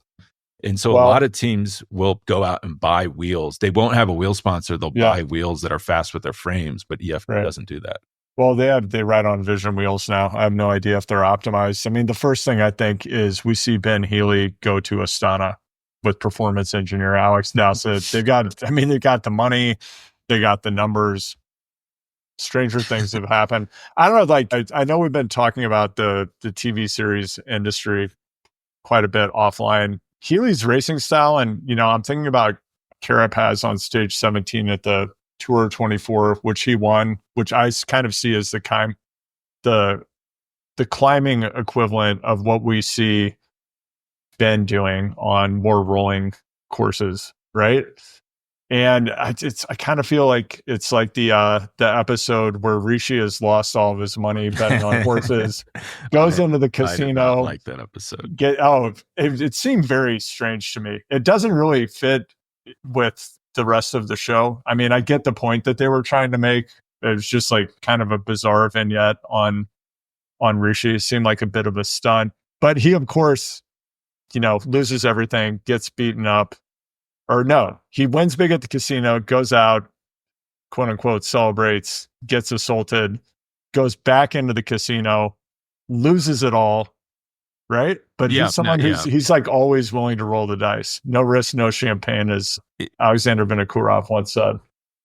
And so a lot of teams will go out and buy wheels. They won't have a wheel sponsor. They'll buy wheels that are fast with their frames, but EF doesn't do that. Well, they ride on Vision wheels now. I have no idea if they're optimized. I mean, the first thing I think is we see Ben Healy go to Astana with performance engineer Alex Dowsett. They've got the money, they got the numbers. Stranger things have happened. I don't know. Like, I know we've been talking about the TV series industry quite a bit offline. Healy's racing style, and I'm thinking about Carapaz on stage 17 at the Tour 24, which he won, which I kind of see as the climbing equivalent of what we see Ben doing on more rolling courses, right? And I kind of feel like it's like the episode where Rishi has lost all of his money betting on horses, goes into the I did casino. not like that episode. It seemed very strange to me. It doesn't really fit with the rest of the show. I mean, I get the point that they were trying to make. It was just like kind of a bizarre vignette on Rishi. It seemed like a bit of a stunt, but he, of course, loses everything, gets beaten up. Or no, he wins big at the casino, goes out, quote unquote, celebrates, gets assaulted, goes back into the casino, loses it all, right? But he's someone he's like always willing to roll the dice. No risk, no champagne, as Alexander Vinokurov once said.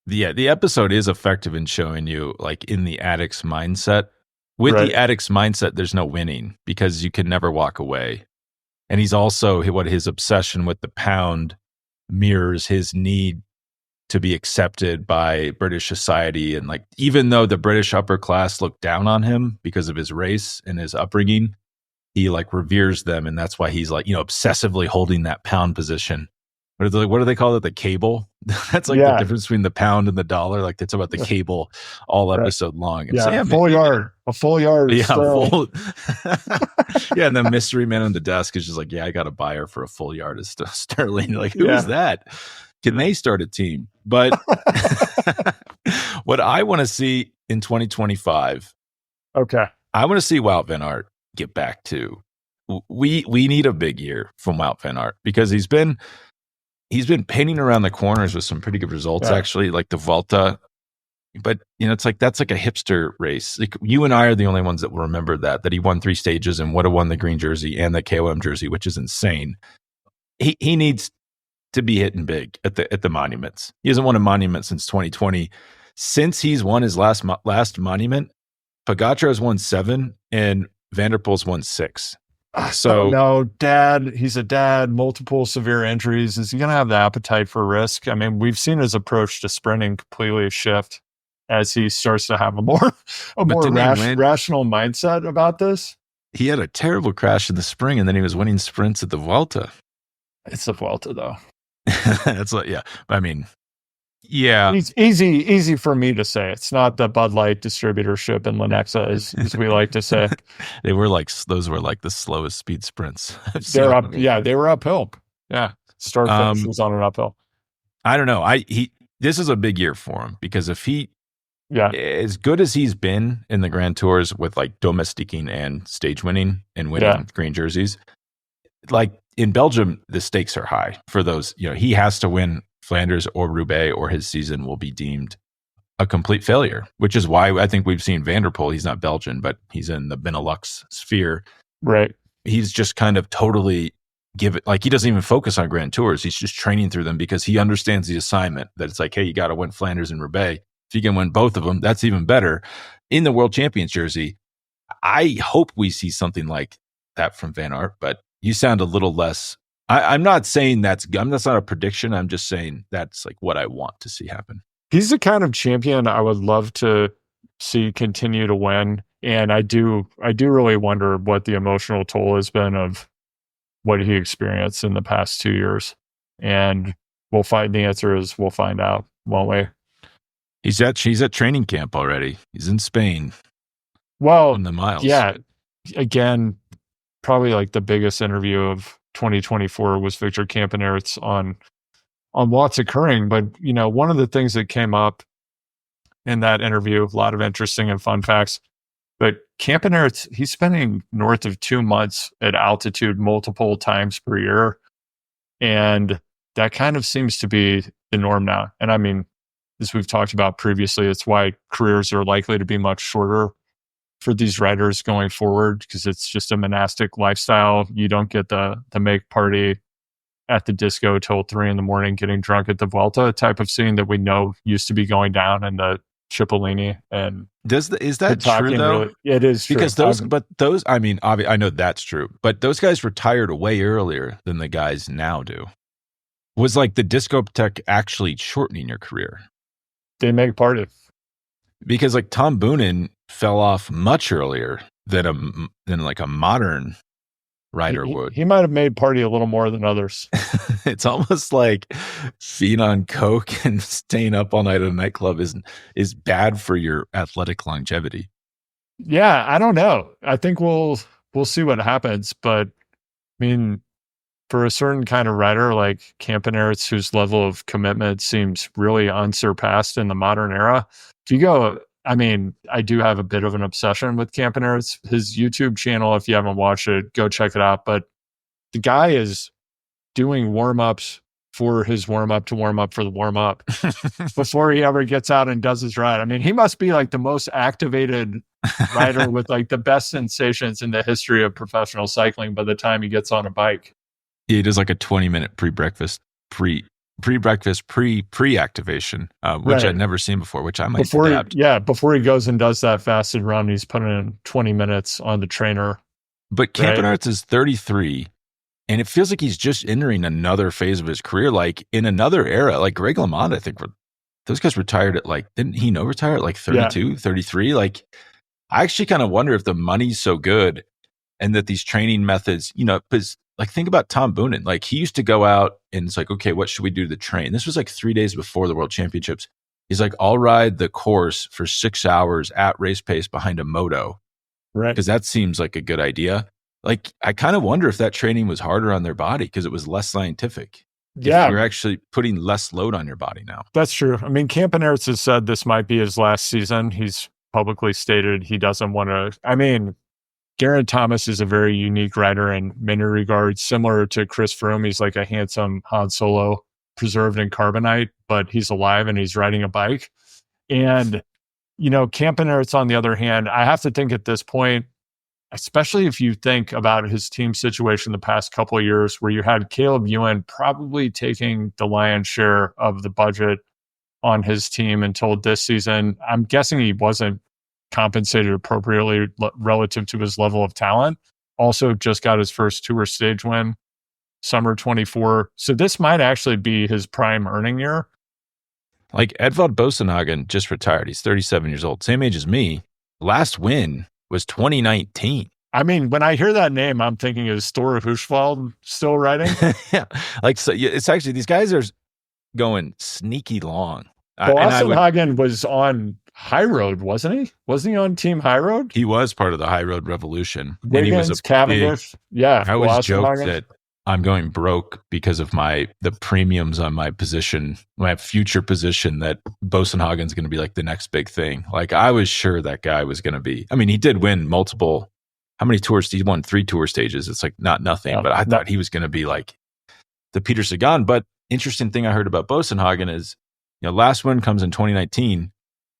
Yeah, the episode is effective in showing you, like, in the addict's mindset. With the addict's mindset, there's no winning because you can never walk away. And he's also, his obsession with the pound mirrors his need to be accepted by British society. And like, even though the British upper class look down on him because of his race and his upbringing, he like reveres them. And that's why he's like, obsessively holding that pound position. What do they call it? The cable? That's like the difference between the pound and the dollar. Like, it's about the cable all episode long. And a full yard. Yeah, yeah, and the mystery man on the desk is just like, I got a buyer for a full yard of sterling. Like, who is that? Can they start a team? But what I want to see in 2025, I want to see Wout van Aert get back to. We need a big year from Wout van Aert because he's been painting around the corners with some pretty good results, actually, like the Volta. But, it's like, that's like a hipster race. Like, you and I are the only ones that will remember that he won 3 stages and would have won the green jersey and the KOM jersey, which is insane. He needs to be hitting big at the monuments. He hasn't won a monument since 2020. Since he's won his last monument, Pogacar has won 7 and Van der Poel's won 6. So no, he's a dad, multiple severe injuries. Is he going to have the appetite for risk? I mean, we've seen his approach to sprinting completely shift as he starts to have a more rational mindset about this. He had a terrible crash in the spring, and then he was winning sprints at the Vuelta. It's the Vuelta, though. That's like, I mean, it's easy for me to say. It's not the Bud Light distributorship in Lenexa, as we like to say. Those were like the slowest speed sprints. They were uphill. Yeah, start finish was on an uphill. I don't know. This is a big year for him because if he, as good as he's been in the Grand Tours with like domestiquing and stage winning and winning green jerseys, like in Belgium, the stakes are high for those. He has to win Flanders or Roubaix or his season will be deemed a complete failure, which is why I think we've seen Van der Poel. He's not Belgian, but he's in the Benelux sphere. Right. He's just kind of totally he doesn't even focus on Grand Tours. He's just training through them because he understands the assignment that it's like, hey, you got to win Flanders and Roubaix. If you can win both of them, that's even better. In the World Champions jersey, I hope we see something like that from Van Aert, but you sound a little less. I'm not saying that's not a prediction. I'm just saying that's like what I want to see happen. He's the kind of champion I would love to see continue to win. And I do really wonder what the emotional toll has been of what he experienced in the past 2 years. And the answer is we'll find out, won't we? He's at training camp already. He's in Spain. Well, on the miles. Yeah. Again, probably like the biggest interview of 2024 was Victor Campenert's on what's occurring. But, one of the things that came up in that interview, a lot of interesting and fun facts, but Campenert's, he's spending north of 2 months at altitude multiple times per year. And that kind of seems to be the norm now. And I mean, as we've talked about previously, it's why careers are likely to be much shorter for these riders going forward, because it's just a monastic lifestyle. You don't get the make party at the disco till 3 a.m, getting drunk at the Vuelta type of scene that we know used to be going down in the Cipollini. And is that true though? Really, it is true. Because I mean, I know that's true, but those guys retired way earlier than the guys now do. Was like the discotheque actually shortening your career? They make party. Because like Tom Boonen fell off much earlier than like a modern rider would. He might have made party a little more than others. It's almost like being on coke and staying up all night at a nightclub is bad for your athletic longevity. Yeah, I don't know. I think we'll see what happens, but I mean, for a certain kind of rider like Campenaerts, whose level of commitment seems really unsurpassed in the modern era, if you go, I mean, I do have a bit of an obsession with Campenaerts. His YouTube channel, if you haven't watched it, go check it out. But the guy is doing warm-ups for his warm-up to warm up for the warm-up before he ever gets out and does his ride. I mean, he must be like the most activated rider with like the best sensations in the history of professional cycling by the time he gets on a bike. He does like a 20-minute pre-breakfast pre-activation, which I'd never seen before, which I might adapt. Before he goes and does that fasted run, he's putting in 20 minutes on the trainer. But Campenaerts is 33, and it feels like he's just entering another phase of his career, like in another era. Like Greg LeMond, I think those guys retired at like, didn't he retire at like 32, 33? Like, I actually kind of wonder if the money's so good and that these training methods, because like think about Tom Boonen. Like he used to go out and it's like, okay, what should we do to train? This was like 3 days before the World Championships. He's like, I'll ride the course for 6 hours at race pace behind a moto. Right. Because that seems like a good idea. Like, I kind of wonder if that training was harder on their body because it was less scientific. Yeah. If you're actually putting less load on your body now. That's true. I mean, Campenaerts has said this might be his last season. He's publicly stated he doesn't want to. I mean, Geraint Thomas is a very unique rider in many regards, similar to Chris Froome. He's like a handsome Han Solo preserved in carbonite, but he's alive and he's riding a bike. And, Campenaerts, on the other hand, I have to think at this point, especially if you think about his team situation the past couple of years, where you had Caleb Ewan probably taking the lion's share of the budget on his team until this season. I'm guessing he wasn't compensated appropriately relative to his level of talent. Also just got his first tour stage win, summer 24. So this might actually be his prime earning year. Like Edvald Bosenhagen just retired. He's 37 years old, same age as me. Last win was 2019. I mean, when I hear that name, I'm thinking, is Stora Husvald still riding? Yeah. Like, so it's actually, these guys are going sneaky long. Bosenhagen was on High Road, wasn't he? Wasn't he on Team High Road? He was part of the High Road Revolution. Wiggins, and he was Cavendish. I always joke that I'm going broke because of the premiums on my position, my future position, that Bosenhagen's going to be like the next big thing. Like, I was sure that guy was going to be. I mean, he did win multiple. How many tours? He won 3 tour stages. It's like not nothing, but I thought he was going to be like the Peter Sagan. But interesting thing I heard about Bosenhagen is, last win comes in 2019.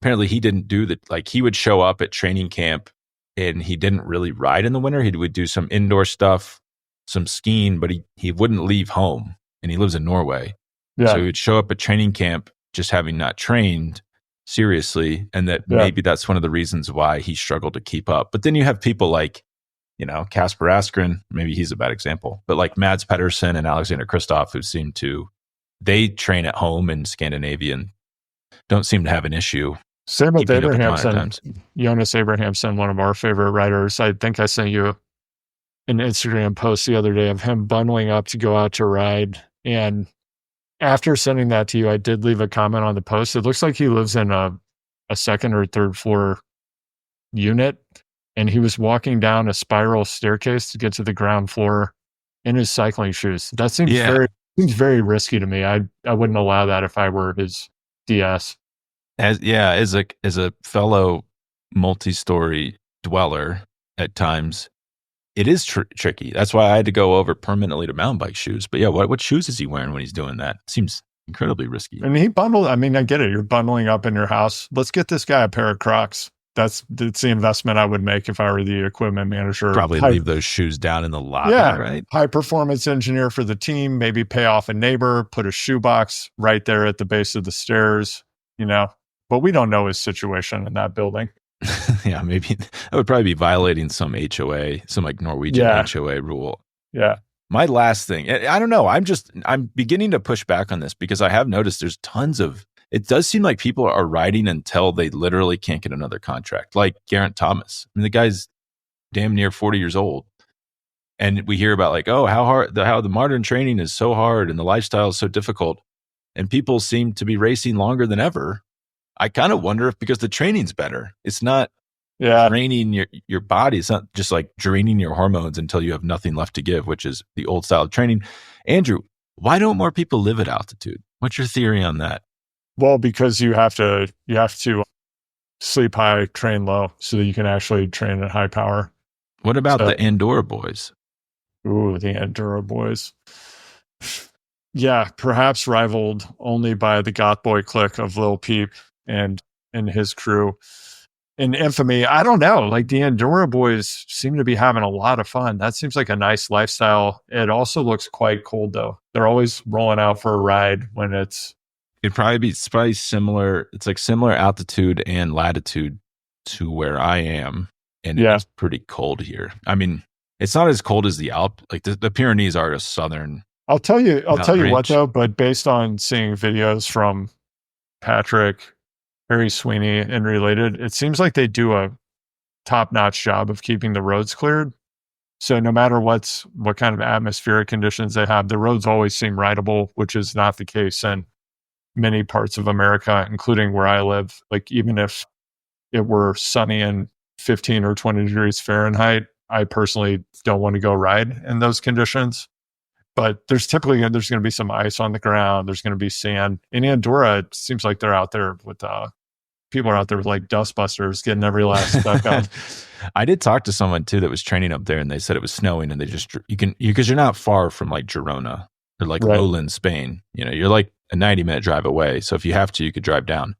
Apparently he didn't do he would show up at training camp and he didn't really ride in the winter. He would do some indoor stuff, some skiing, but he wouldn't leave home, and he lives in Norway. Yeah. So he would show up at training camp just having not trained seriously, and maybe that's one of the reasons why he struggled to keep up. But then you have people like, Casper Askren, maybe he's a bad example, but like Mads Pedersen and Alexander Kristoff, who they train at home in Scandinavia and don't seem to have an issue. Same with Abrahamson. Jonas Abrahamson, one of our favorite riders. I think I sent you an Instagram post the other day of him bundling up to go out to ride. And after sending that to you, I did leave a comment on the post. It looks like he lives in a second or third floor unit, and he was walking down a spiral staircase to get to the ground floor in his cycling shoes. That seems very risky to me. I wouldn't allow that if I were his DS. As a fellow multi-story dweller at times, it is tricky. That's why I had to go over permanently to mountain bike shoes. But yeah, what shoes is he wearing when he's doing that? Seems incredibly risky. And he bundled. I mean, I get it. You're bundling up in your house. Let's get this guy a pair of Crocs. That's the investment I would make if I were the equipment manager. Probably leave those shoes down in the lobby, right? High performance engineer for the team. Maybe pay off a neighbor. Put a shoebox right there at the base of the stairs. But we don't know his situation in that building. Yeah, maybe that would probably be violating some HOA, some like Norwegian HOA rule. Yeah. My last thing, I don't know. I'm beginning to push back on this because I have noticed there's it does seem like people are riding until they literally can't get another contract. Like Geraint Thomas. I mean, the guy's damn near 40 years old. And we hear about like, oh, how the modern training is so hard and the lifestyle is so difficult. And people seem to be racing longer than ever. I kind of wonder if because the training's better. It's not draining your body. It's not just like draining your hormones until you have nothing left to give, which is the old style of training. Andrew, why don't more people live at altitude? What's your theory on that? Well, because you have to sleep high, train low, so that you can actually train at high power. What about the Andorra boys? Ooh, the Andorra boys. Yeah, perhaps rivaled only by the goth boy clique of Lil Peep and his crew. In infamy, I don't know. Like the Andorra boys seem to be having a lot of fun. That seems like a nice lifestyle. It also looks quite cold though. They're always rolling out for a ride when it's probably similar. It's like similar altitude and latitude to where I am, and it's pretty cold here. I mean, it's not as cold as the Alp. Like the Pyrenees are a southern. I'll tell you what though. But based on seeing videos from Patrick, Harry Sweeney, and related, it seems like they do a top-notch job of keeping the roads cleared. So no matter what kind of atmospheric conditions they have, the roads always seem rideable, which is not the case in many parts of America, including where I live. Like even if it were sunny and 15 or 20 degrees Fahrenheit, I personally don't want to go ride in those conditions. But there's going to be some ice on the ground. There's going to be sand. In Andorra, it seems like they're out there with people are out there with like dustbusters getting every last speck out. I did talk to someone too that was training up there, and they said it was snowing, and they just because you're not far from like Girona or like lowland Spain. You know, you're like a 90-minute drive away. So if you have to, you could drive down.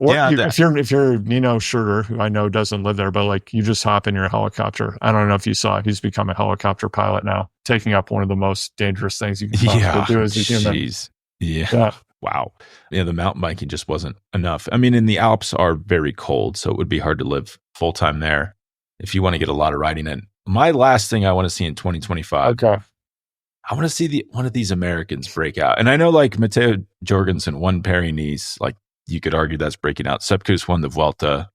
Or if you're Nino Schurter, who I know doesn't live there, but like you just hop in your helicopter. I don't know if you saw, he's become a helicopter pilot now, taking up one of the most dangerous things you can possibly do as a human. Jeez. Yeah. Wow. Yeah, the mountain biking just wasn't enough. I mean, and the Alps are very cold, so it would be hard to live full time there if you want to get a lot of riding in. My last thing I want to see in 2025. Okay. I want to see one of these Americans break out. And I know like Matteo Jorgensen won Pyrenees, like you could argue that's breaking out. Sepp Kuss won the Vuelta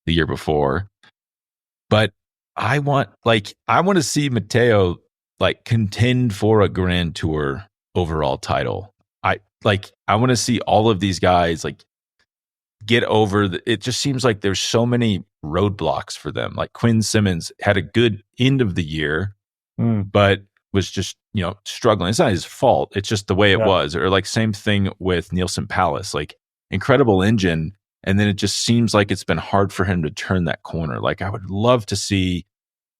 the year before. But I want to see Matteo like contend for a Grand Tour overall title. I want to see all of these guys like get over it just seems like there's so many roadblocks for them. Like Quinn Simmons had a good end of the year, but was just, struggling. It's not his fault. It's just the way it was. Or like same thing with Nielsen Palace, like incredible engine. And then it just seems like it's been hard for him to turn that corner. Like I would love to see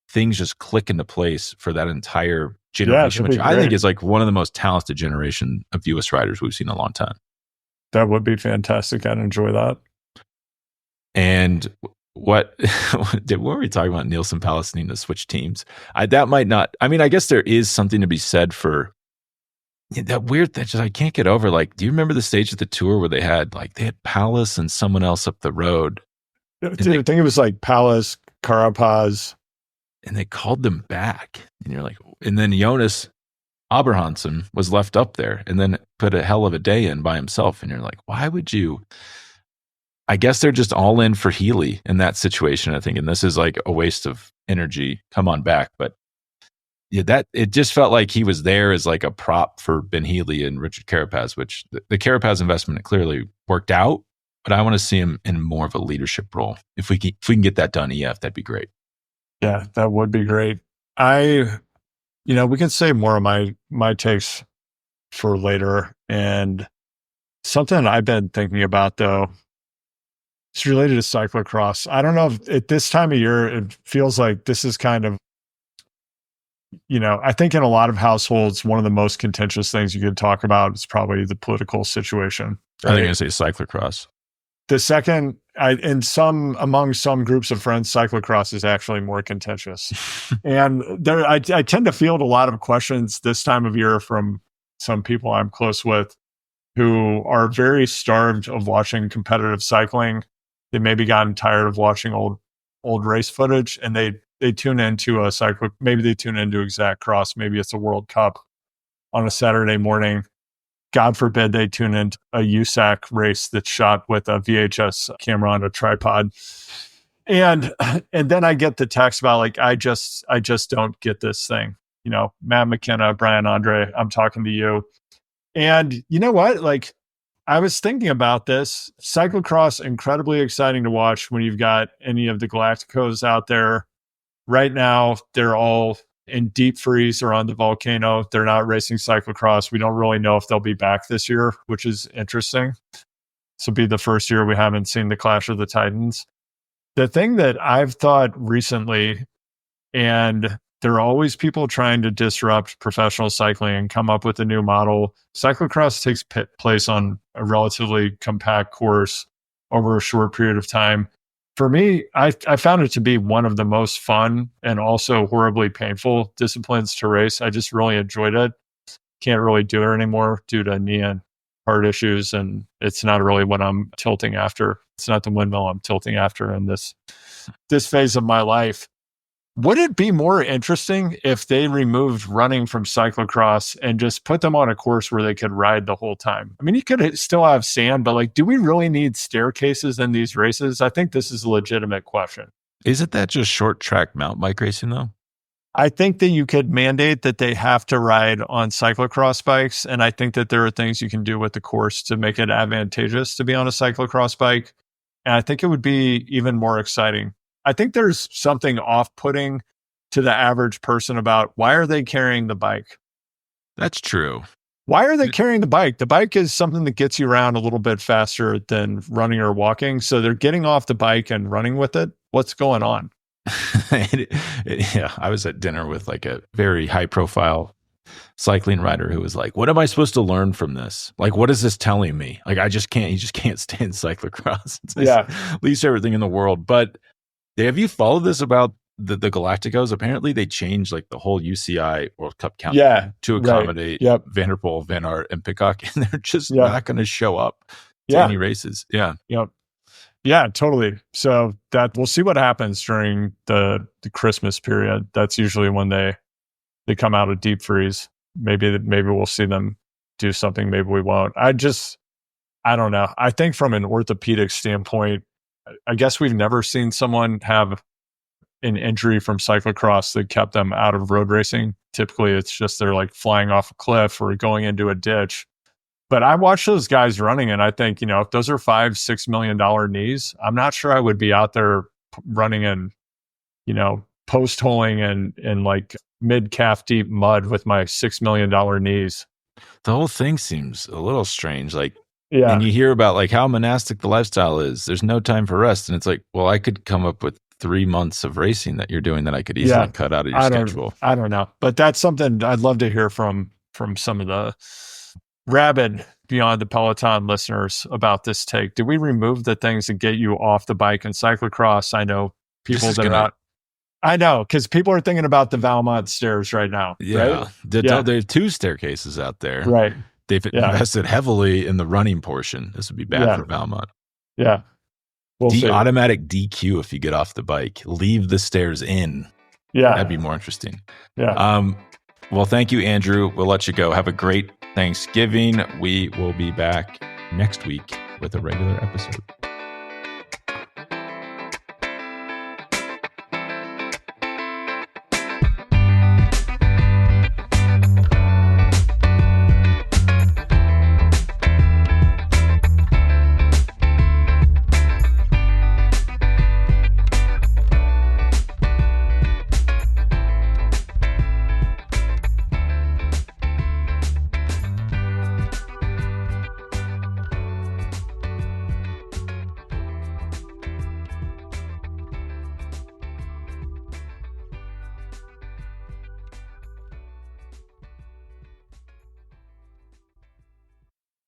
things just click into place for that entire generation, which I think is like one of the most talented generation of US riders we've seen in a long time. That would be fantastic. I'd enjoy that. And what were we talking about? Nielsen Palace needing to switch teams. That might not. I mean, I guess there is something to be said for that weird thing. I can't get over. Like, do you remember the stage of the tour where they had Palace and someone else up the road? I think it was like Palace, Carapaz, and they called them back. And you're like, and then Jonas Abrahamsson was left up there, and then put a hell of a day in by himself. And you're like, why would you? I guess they're just all in for Healy in that situation, I think. And this is like a waste of energy. Come on back. But yeah, it just felt like he was there as like a prop for Ben Healy and Richard Carapaz, which the Carapaz investment clearly worked out. But I want to see him in more of a leadership role. If we can get that done, EF, that'd be great. Yeah, that would be great. We can save more of my takes for later. And something I've been thinking about though, it's related to cyclocross. I don't know if at this time of year, it feels like this is kind of, I think in a lot of households, one of the most contentious things you could talk about is probably the political situation. Right? I think I say cyclocross. The second, among some groups of friends, cyclocross is actually more contentious. And I tend to field a lot of questions this time of year from some people I'm close with who are very starved of watching competitive cycling. They maybe gotten tired of watching old race footage, and they tune into a cycle. Maybe they tune into Exact Cross. Maybe it's a World Cup on a Saturday morning. God forbid they tune into a USAC race that's shot with a VHS camera on a tripod. And then I get the text about like, I just don't get this thing. Matt McKenna, Brian Andre, I'm talking to you. And you know what? Like, I was thinking about this. Cyclocross, incredibly exciting to watch when you've got any of the Galacticos out there. Right now, they're all in deep freeze or on the volcano. They're not racing cyclocross. We don't really know if they'll be back this year, which is interesting. This will be the first year we haven't seen the Clash of the Titans. The thing that I've thought recently, and there are always people trying to disrupt professional cycling and come up with a new model. Cyclocross takes place on a relatively compact course over a short period of time. For me, I found it to be one of the most fun and also horribly painful disciplines to race. I just really enjoyed it. Can't really do it anymore due to knee and heart issues, and it's not really what I'm tilting after. It's not the windmill I'm tilting after in this phase of my life. Would it be more interesting if they removed running from cyclocross and just put them on a course where they could ride the whole time? I mean, you could still have sand, but like, do we really need staircases in these races? I think this is a legitimate question. Isn't that just short track mountain bike racing though? I think that you could mandate that they have to ride on cyclocross bikes. And I think that there are things you can do with the course to make it advantageous to be on a cyclocross bike. And I think it would be even more exciting. I think there's something off-putting to the average person about why are they carrying the bike? That's true. Why are they carrying the bike? The bike is something that gets you around a little bit faster than running or walking. So they're getting off the bike and running with it. What's going on? Yeah, I was at dinner with like a very high-profile cycling rider who was like, what am I supposed to learn from this? Like, what is this telling me? Like, you just can't stay in cyclocross. It's least everything in the world. But have you followed this about the Galacticos? Apparently they changed like the whole UCI World Cup count to accommodate Van der Poel, Van Aert, and Pidcock, and they're just not going to show up to any races. Yeah, totally. So that we'll see what happens during the Christmas period. That's usually when they come out of deep freeze. Maybe we'll see them do something. Maybe we won't. I don't know. I think from an orthopedic standpoint, I guess we've never seen someone have an injury from cyclocross that kept them out of road racing. Typically, it's just they're like flying off a cliff or going into a ditch. But I watch those guys running, and I think, if those are $5-6 million knees, I'm not sure I would be out there running in, post holing and like mid calf deep mud with my $6 million knees. The whole thing seems a little strange. Like, and you hear about like how monastic the lifestyle is. There's no time for rest. And it's like, well, I could come up with 3 months of racing that you're doing that I could easily cut out of your schedule. I don't know. But that's something I'd love to hear from some of the rabid Beyond the Peloton listeners about this take. Do we remove the things that get you off the bike in cyclocross? I know people that are out. I know, because people are thinking about the Valmont stairs right now. Yeah. Right? There are 2 staircases out there. Right. They've invested heavily in the running portion. This would be bad for Valmont. Yeah. Automatic DQ if you get off the bike. Leave the stairs in. Yeah. That'd be more interesting. Yeah. Well, thank you, Andrew. We'll let you go. Have a great Thanksgiving. We will be back next week with a regular episode.